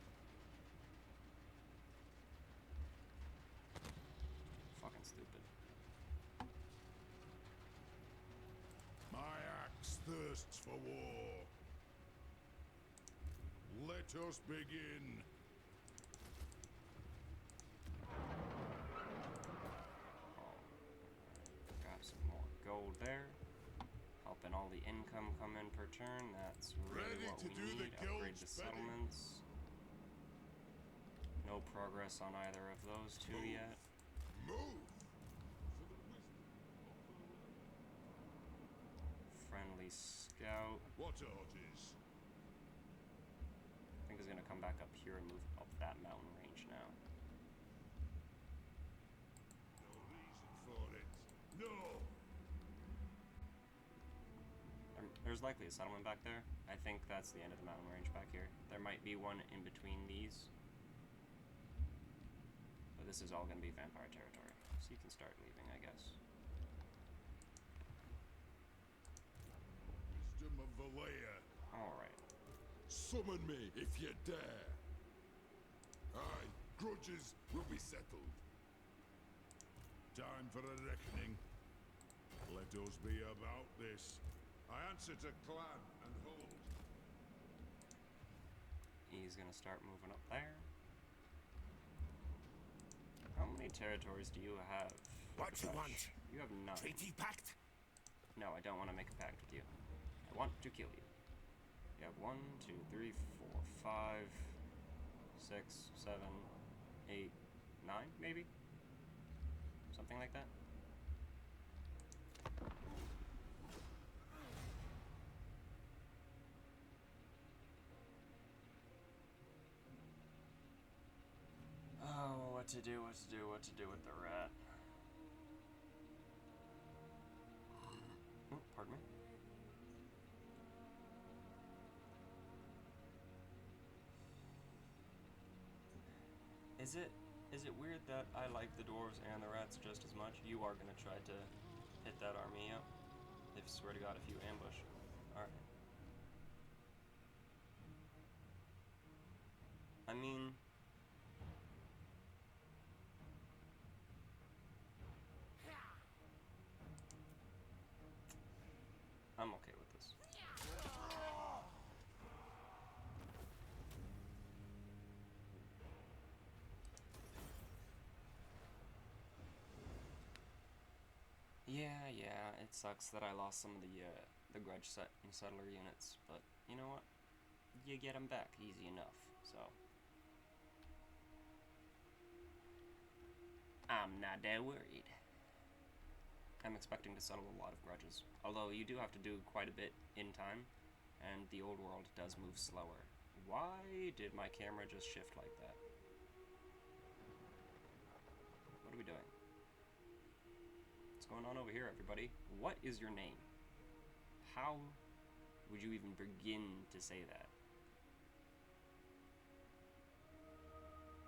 Fucking stupid. My axe thirsts for war. Let us begin. Got some more gold there. Helping all the income come in per turn. That's really Ready what to we do the need. Upgrade guild's the bidding. settlements. No progress on either of those two yet. Move. Friendly scout. What orders? I think he's gonna come back up here and move up that mountain range now. No reason for it. No. There's likely a settlement back there. I think that's the end of the mountain range back here. There might be one in between these. But this is all going to be vampire territory. So you can start leaving, I guess. Wisdom of the layer. Alright. Summon me if you dare. Aye, grudges will be settled. Time for a reckoning. Let us be about this. I answer to clan and hold. He's going to start moving up there. How many territories do you have? What you Tretch? want? You have none. Treaty pact? No, I don't want to make a pact with you. I want to kill you. You have 1, 2, 3, 4, 5, 6, 7, 8, 9, maybe? Something like that? Oh, what to do with the rat. Oh, pardon me. Is it weird that I like the dwarves and the rats just as much? You are gonna try to hit that army up. If swear to God, if you ambush. Alright. I mean, I'm okay with this. Yeah, it sucks that I lost some of the grudge settler units, but you know what? You get them back easy enough, so. I'm not that worried. I'm expecting to settle a lot of grudges, although you do have to do quite a bit in time, and the old world does move slower. Why did my camera just shift like that? What are we doing? What's going on over here, everybody? What is your name? How would you even begin to say that?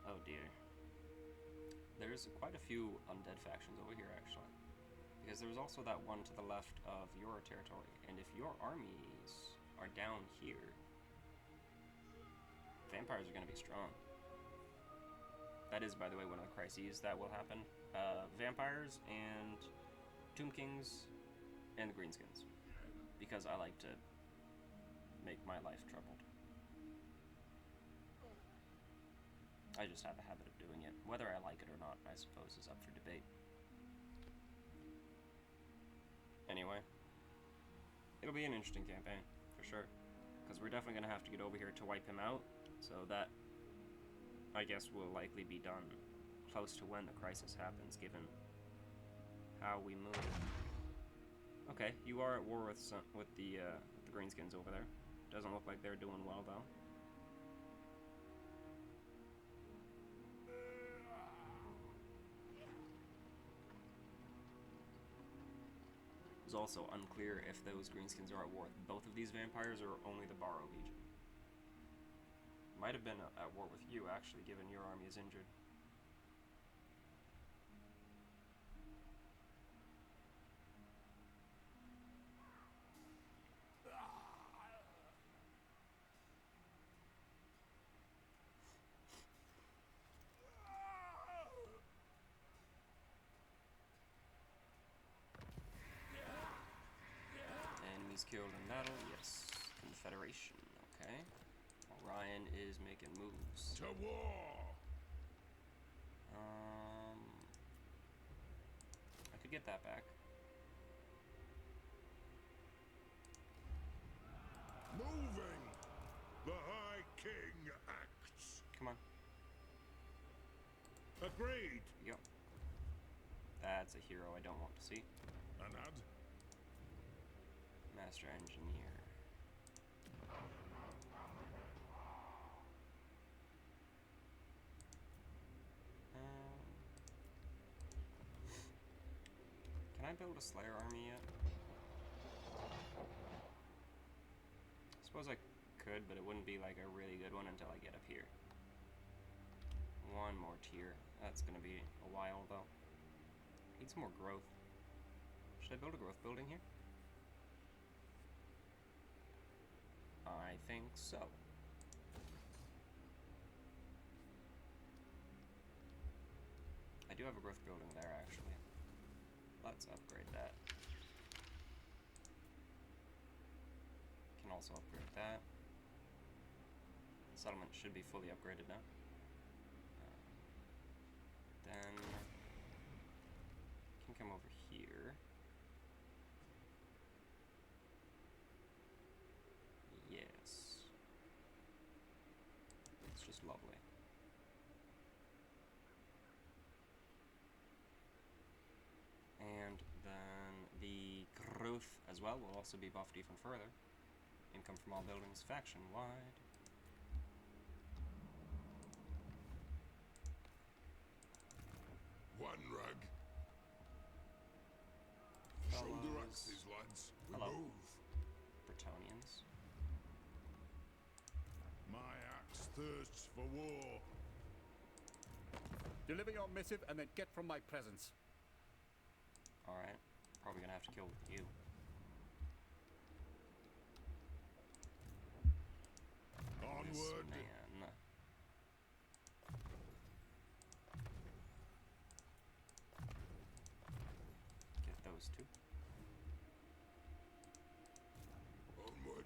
Oh dear. There's quite a few undead factions over here, actually. Because there's also that one to the left of your territory. And if your armies are down here, vampires are going to be strong. That is, by the way, one of the crises that will happen. Vampires and Tomb Kings and the Greenskins. Because I like to make my life troubled. I just have a habit of doing it. Whether I like it or not, I suppose, is up for debate. Anyway, it'll be an interesting campaign, for sure. Because we're definitely going to have to get over here to wipe him out, so that, I guess, will likely be done close to when the crisis happens, given how we move. Okay, you are at war with the greenskins over there. Doesn't look like they're doing well though. It's also unclear if those greenskins are at war with both of these vampires or only the Borrow Legion. Might have been at war with you, actually, given your army is injured. Enemies killed in battle, yes. Confederation, okay. Orion is making moves. To war! I could get that back. Moving! The High King acts. Come on. Agreed. Yep. That's a hero I don't want to see. Anad? Master Engineer. Can I build a Slayer army yet? I suppose I could, but it wouldn't be like a really good one until I get up here. One more tier. That's gonna be a while though. Needs more growth. Should I build a growth building here? I think so. I do have a growth building there actually. Let's upgrade that. Can also upgrade that. Settlement should be fully upgraded now. Then can come over here. Yes. It's just lovely. And then the growth as well will also be buffed even further. Income from all buildings faction wide. One rug. Shoulder axes, lads. We Hello. move. Bretonians. My axe thirsts for war. Deliver your missive and then get from my presence. Alright. Probably gonna have to kill you. Onward. This man. Get those two. Onward.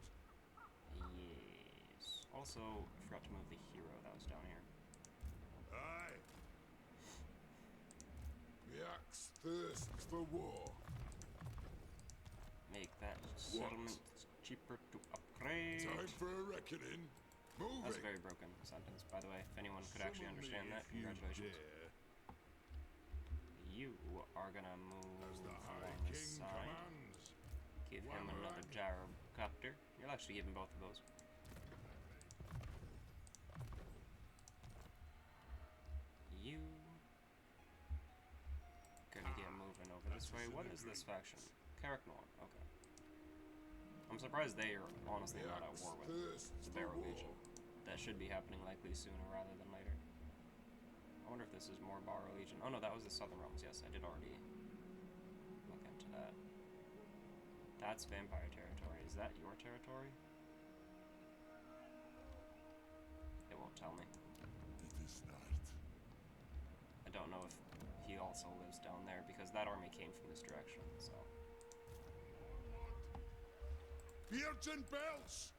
Yes. Also, I forgot to move the hero that was down here. Aye. The axe thirsts for war. Make that settlement cheaper to upgrade. Time for a reckoning. Moving. That's a very broken sentence, by the way. If anyone could actually Summon me understand that, if you congratulations. dare. You are gonna move As the High along this King side. commands. Give him One another rag. gyrocopter. You'll actually give him both of those. You gonna get moving over this way. What is this faction? Karaknor. Okay. I'm surprised they are honestly The not at axe war with thirsts the for Barrow war. Legion. That should be happening likely sooner rather than later. I wonder if this is more Barrow Legion. Oh no, that was the Southern Realms. Yes, I did already look into that. That's vampire territory. Is that your territory? It won't tell me. It is night. I don't know if he also lives down there because that army came from this direction, so. Beards and belts!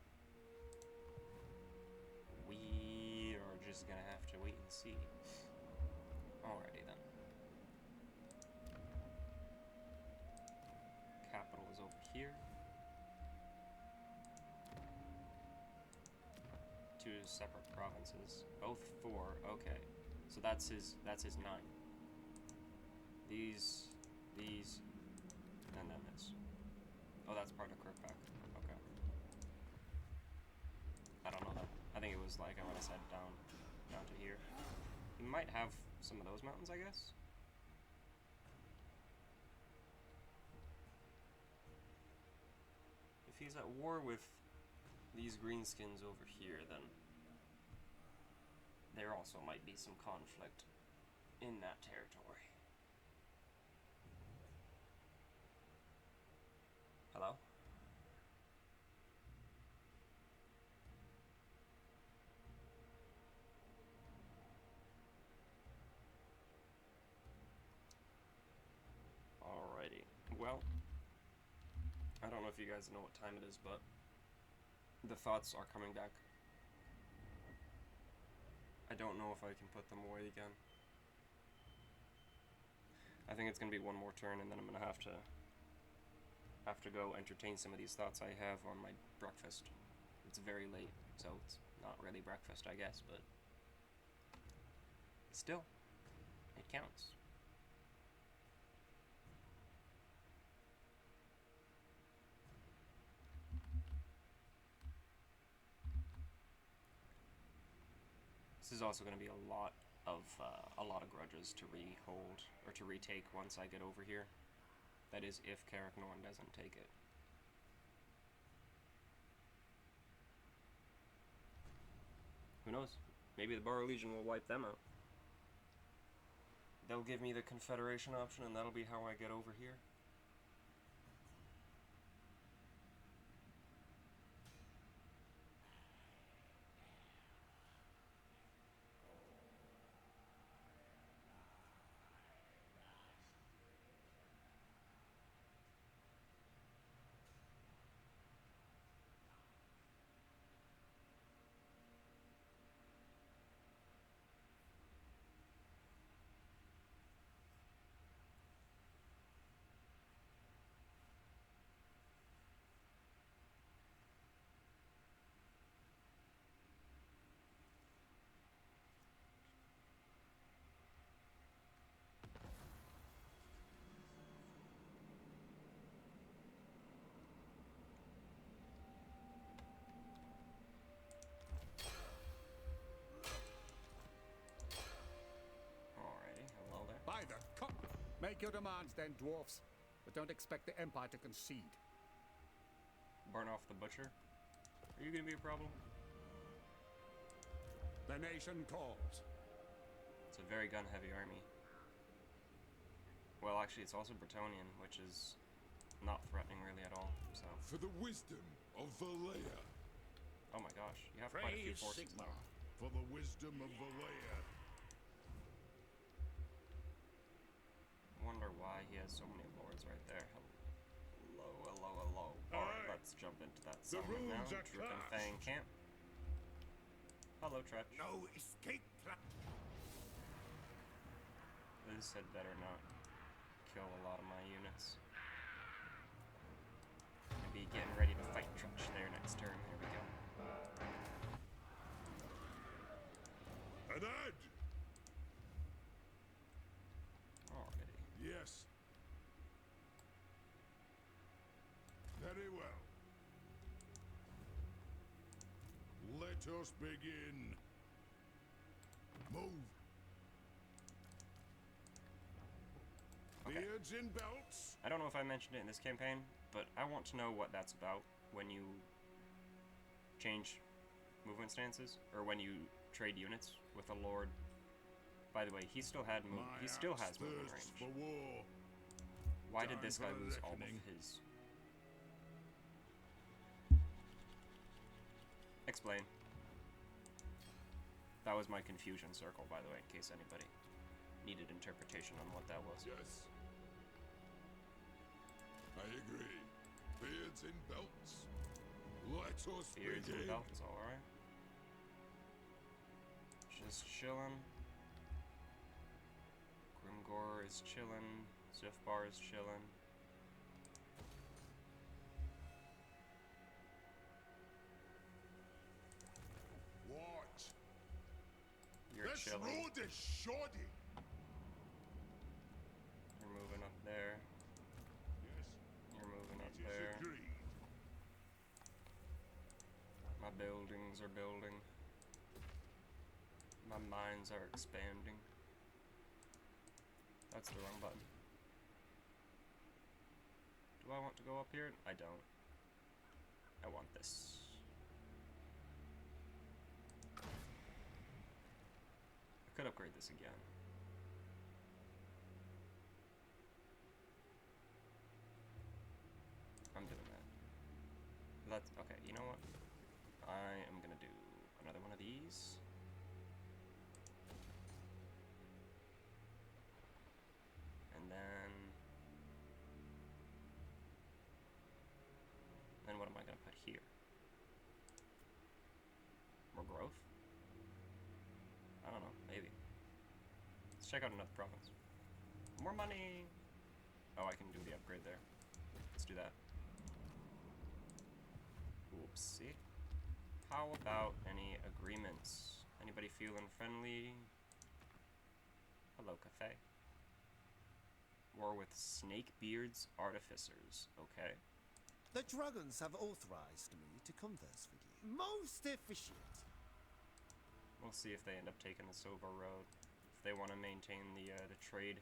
We are just gonna have to wait and see. Alrighty then. Capital is over here. Two separate provinces. Both four. Okay. So that's his 9. These, and then this. Oh, that's part of Kirkpack. Okay. I don't know that. I think it was like I want to set it down to here. He might have some of those mountains, I guess. If he's at war with these greenskins over here, then there also might be some conflict in that territory. Hello? Alrighty. Well, I don't know if you guys know what time it is, but the thoughts are coming back. I don't know if I can put them away again. I think it's gonna be one more turn, and then I'm gonna have to go entertain some of these thoughts I have on my breakfast. It's very late, so it's not really breakfast, I guess, but still, it counts. This is also going to be a lot of grudges to rehold or to retake once I get over here. That is, if Carrick Norn doesn't take it. Who knows? Maybe the Borough Legion will wipe them out. They'll give me the Confederation option, and that'll be how I get over here. Make your demands then, dwarfs, but don't expect the Empire to concede. Burn off the butcher? Are you gonna be a problem? The nation calls. It's a very gun-heavy army. Well, actually, it's also Bretonnian, which is not threatening really at all, so... For the wisdom of Valea. Oh my gosh, you have quite a few Praise forces Sigmar. now. For the wisdom of Valea. Wonder why he has so many lords right there. Hello. Alright, let's jump into that settlement now. runes are Drip and cast. Fang camp. Hello, Tretch. No escape plan. This had better not kill a lot of my units. Gonna be getting ready to fight Tretch there next turn. Here we go. An ad! Alrighty. Yes. Very well. Let us begin. Move. Okay. Beards and belts. I don't know if I mentioned it in this campaign, but I want to know what that's about when you change movement stances, or when you trade units with a lord. By the way, he still has movement thirsts range. for war. Why did Time this guy for a lose all of reckoning. his? Explain. That was my confusion circle, by the way, in case anybody needed interpretation on what that was. Yes. I agree. Beards and belts. Let us Beards and begin. belts, alright. Just chillin'. Grimgor is chillin'. Zifbar is chillin'. Watch. You're This chilling. road is shoddy. You're moving up there. Yes, You're moving up it is there. agreed. My buildings are building. My mines are expanding. That's the wrong button. Do I want to go up here? I don't. I want this. I could upgrade this again. I'm doing that. That's okay, you know what? I am gonna do another one of these. And then what am I gonna put here? More growth? I don't know, maybe. Let's check out another province. More money! Oh, I can do the upgrade there. Let's do that. Oopsie. How about any agreements? Anybody feeling friendly? Hello, cafe. War with Snakebeard's Artificers. Okay. The dragons have authorized me to converse with you. Most efficient. We'll see if they end up taking the Silver Road. If they want to maintain the trade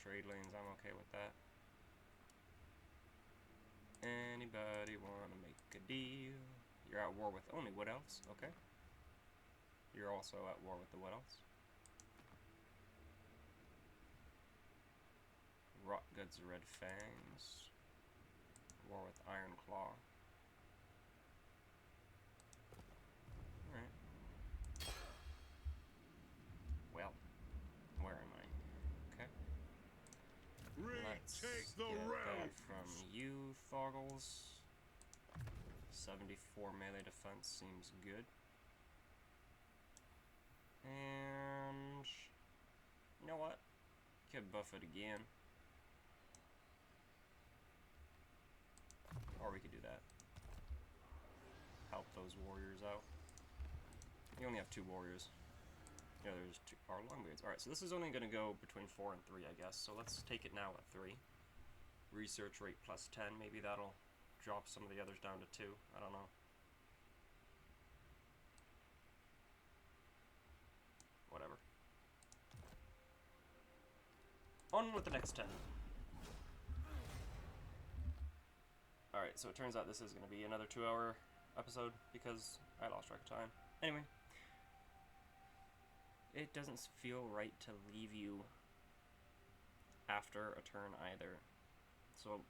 lanes, I'm okay with that. Anybody want to make a deal? You're at war with only Wood Elves, okay. You're also at war with the Wood Elves. Rotgood's Red Fangs. War with Iron Claw. Alright. Well, where am I? Okay. Let's Retake the get that road. from you, Thorgles. 74 melee defense seems good. And you know what? Could buff it again. Or we could do that. Help those warriors out. You only have 2 warriors. Yeah, there's 2 longbeards. Alright, so this is only going to go between 4 and 3, I guess. So let's take it now at 3. Research rate plus 10. Maybe that'll drop some of the others down to 2. I don't know. Whatever. On with the next 10. Alright, so it turns out this is going to be another 2-hour episode because I lost track of time. Anyway. It doesn't feel right to leave you after a turn either. So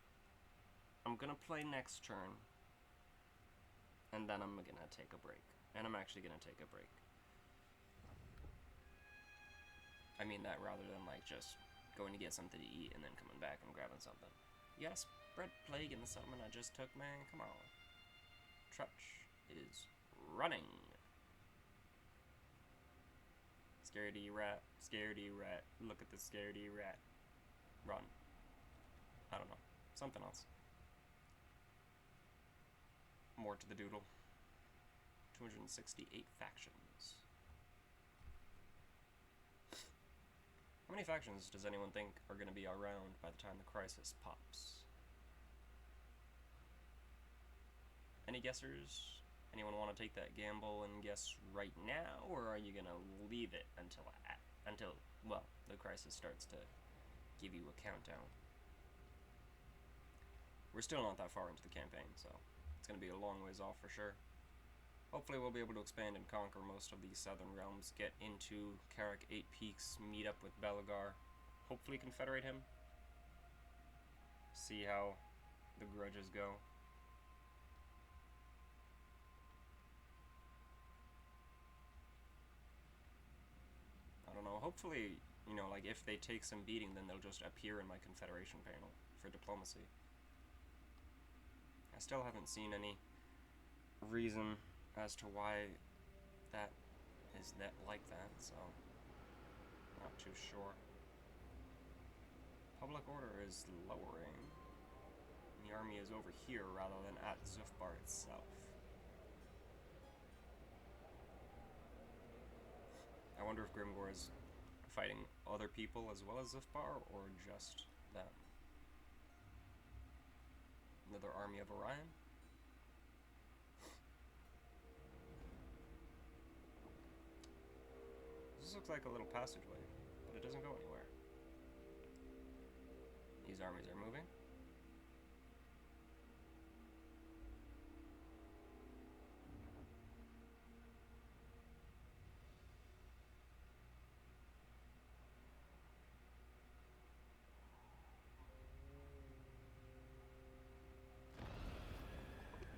I'm going to play next turn. And then I'm going to take a break. And I'm actually going to take a break. I mean that rather than like just going to get something to eat and then coming back and grabbing something. Yes, spread plague in the settlement I just took, man. Come on. Tretch is running. Scaredy rat, scaredy rat. Look at the scaredy rat. Run. I don't know. Something else. More to the doodle. 268 factions. How many factions does anyone think are going to be around by the time the crisis pops? Any guessers? Anyone want to take that gamble and guess right now, or are you going to leave it until well, the crisis starts to give you a countdown? We're still not that far into the campaign, so it's going to be a long ways off for sure. Hopefully we'll be able to expand and conquer most of these southern realms, get into Carrick 8 Peaks, meet up with Belagar, hopefully confederate him, see how the grudges go. I don't know, hopefully, you know, like if they take some beating, then they'll just appear in my confederation panel for diplomacy. I still haven't seen any reason as to why that is like that, so not too sure. Public order is lowering. The army is over here rather than at Zufbar itself. I wonder if Grimgor is fighting other people as well as Zifbar, or just them. Another army of Orion? This looks like a little passageway, but it doesn't go anywhere. These armies are moving.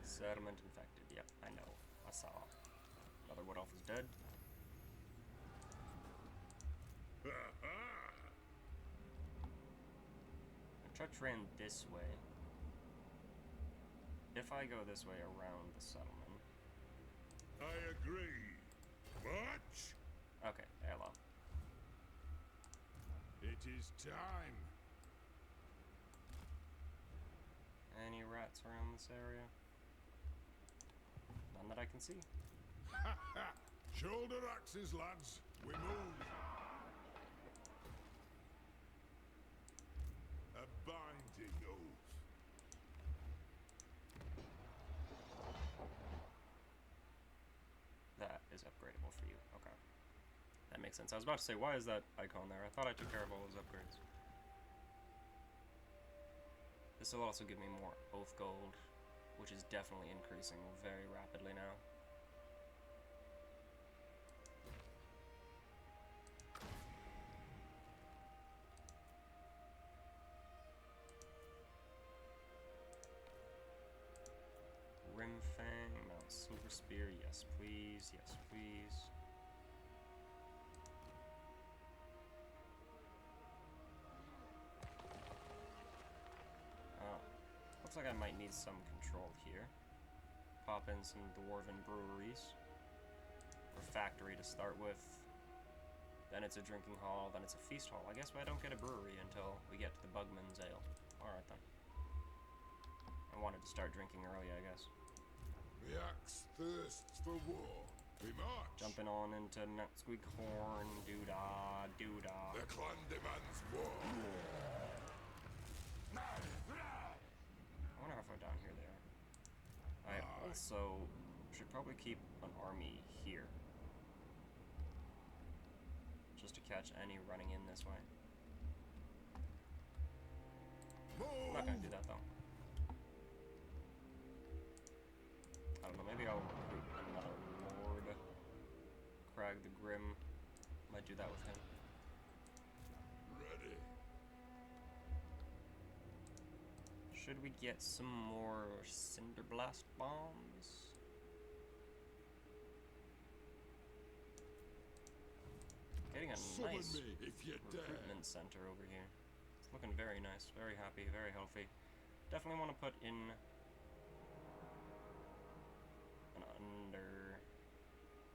Settlement infected. Yep, I know. I saw. Another Wood Elf is dead. The Tretch ran this way. If I go this way around the settlement. I agree. What? Okay, hello. It is time. Any rats around this area? None that I can see. Shoulder axes, lads. We move. A binding oath. That is upgradable for you. Okay. That makes sense. I was about to say, why is that icon there? I thought I took care of all those upgrades. This will also give me more oath gold, which is definitely increasing very rapidly now. Rimfang, Mount Silver Spear, yes please, yes please. Looks like I might need some control here. Pop in some dwarven breweries. Or factory to start with. Then it's a drinking hall, then it's a feast hall. I guess I don't get a brewery until we get to the Bugman's Ale. Alright then. I wanted to start drinking early, I guess. The axe thirsts for war. We march. Jumping on into Netsqueak Horn, doo-dah, doo-dah. The clan demands war. I wonder how far down here they are. I also should probably keep an army here. Just to catch any running in this way. I'm not gonna do that though. I don't know, maybe I'll recruit another Lord. Crag the Grim. Might do that with him. Ready. Should we get some more Cinder Blast bombs? Getting a Summon nice me if you dare. recruitment center over here. It's looking very nice, very happy, very healthy. Definitely want to put in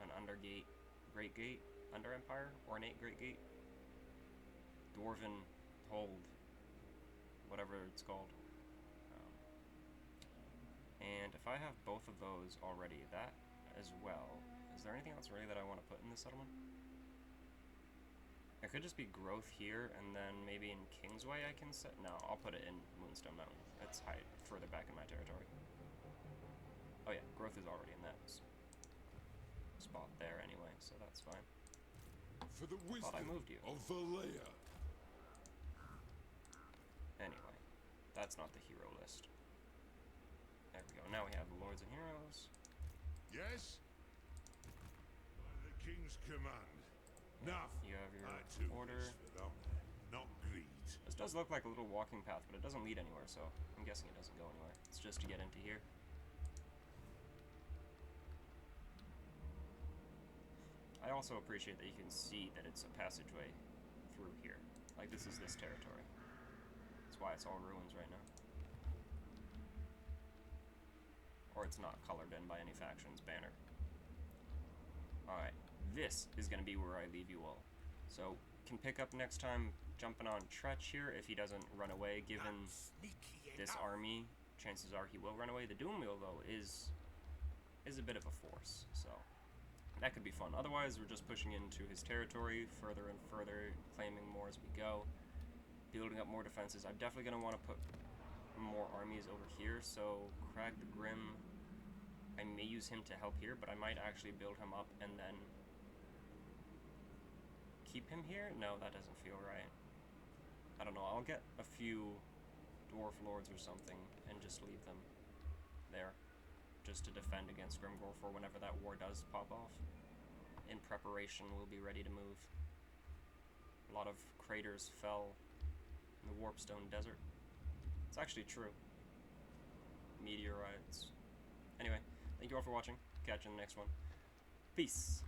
an under gate, great gate, under empire, ornate great gate, dwarven hold, whatever it's called. And if I have both of those already, that as well. Is there anything else really that I want to put in this settlement? It could just be growth here, and then maybe in Kingsway I can set. No, I'll put it in Moonstone Mountain. It's further back in my territory. Oh yeah, growth is already in that spot there anyway, so that's fine. For the Thought I wisdom moved you. of Valea. Anyway, that's not the hero list. There we go. Now we have Lords and Heroes. Yes? By the king's command. Now, You have your I too order. wish for honor, not greed. This does look like a little walking path, but it doesn't lead anywhere, so I'm guessing it doesn't go anywhere. It's just to get into here. I also appreciate that you can see that it's a passageway through here. Like, this is this territory. That's why it's all ruins right now. Or it's not colored in by any faction's banner. Alright, this is going to be where I leave you all. So, can pick up next time jumping on Tretch here if he doesn't run away, given this army. Chances are he will run away. The Doom Wheel, though, is a bit of a force, so That could be fun. Otherwise, we're just pushing into his territory further and further, claiming more as we go, building up more defenses. I'm definitely going to want to put more armies over here, so Crag the Grim, I may use him to help here, but I might actually build him up and then keep him here? No, that doesn't feel right. I don't know, I'll get a few Dwarf Lords or something and just leave them there, just to defend against Grimgor for whenever that war does pop off. In preparation, we'll be ready to move. A lot of craters fell in the Warpstone Desert. It's actually true. Meteorites. Anyway, thank you all for watching. Catch you in the next one. Peace!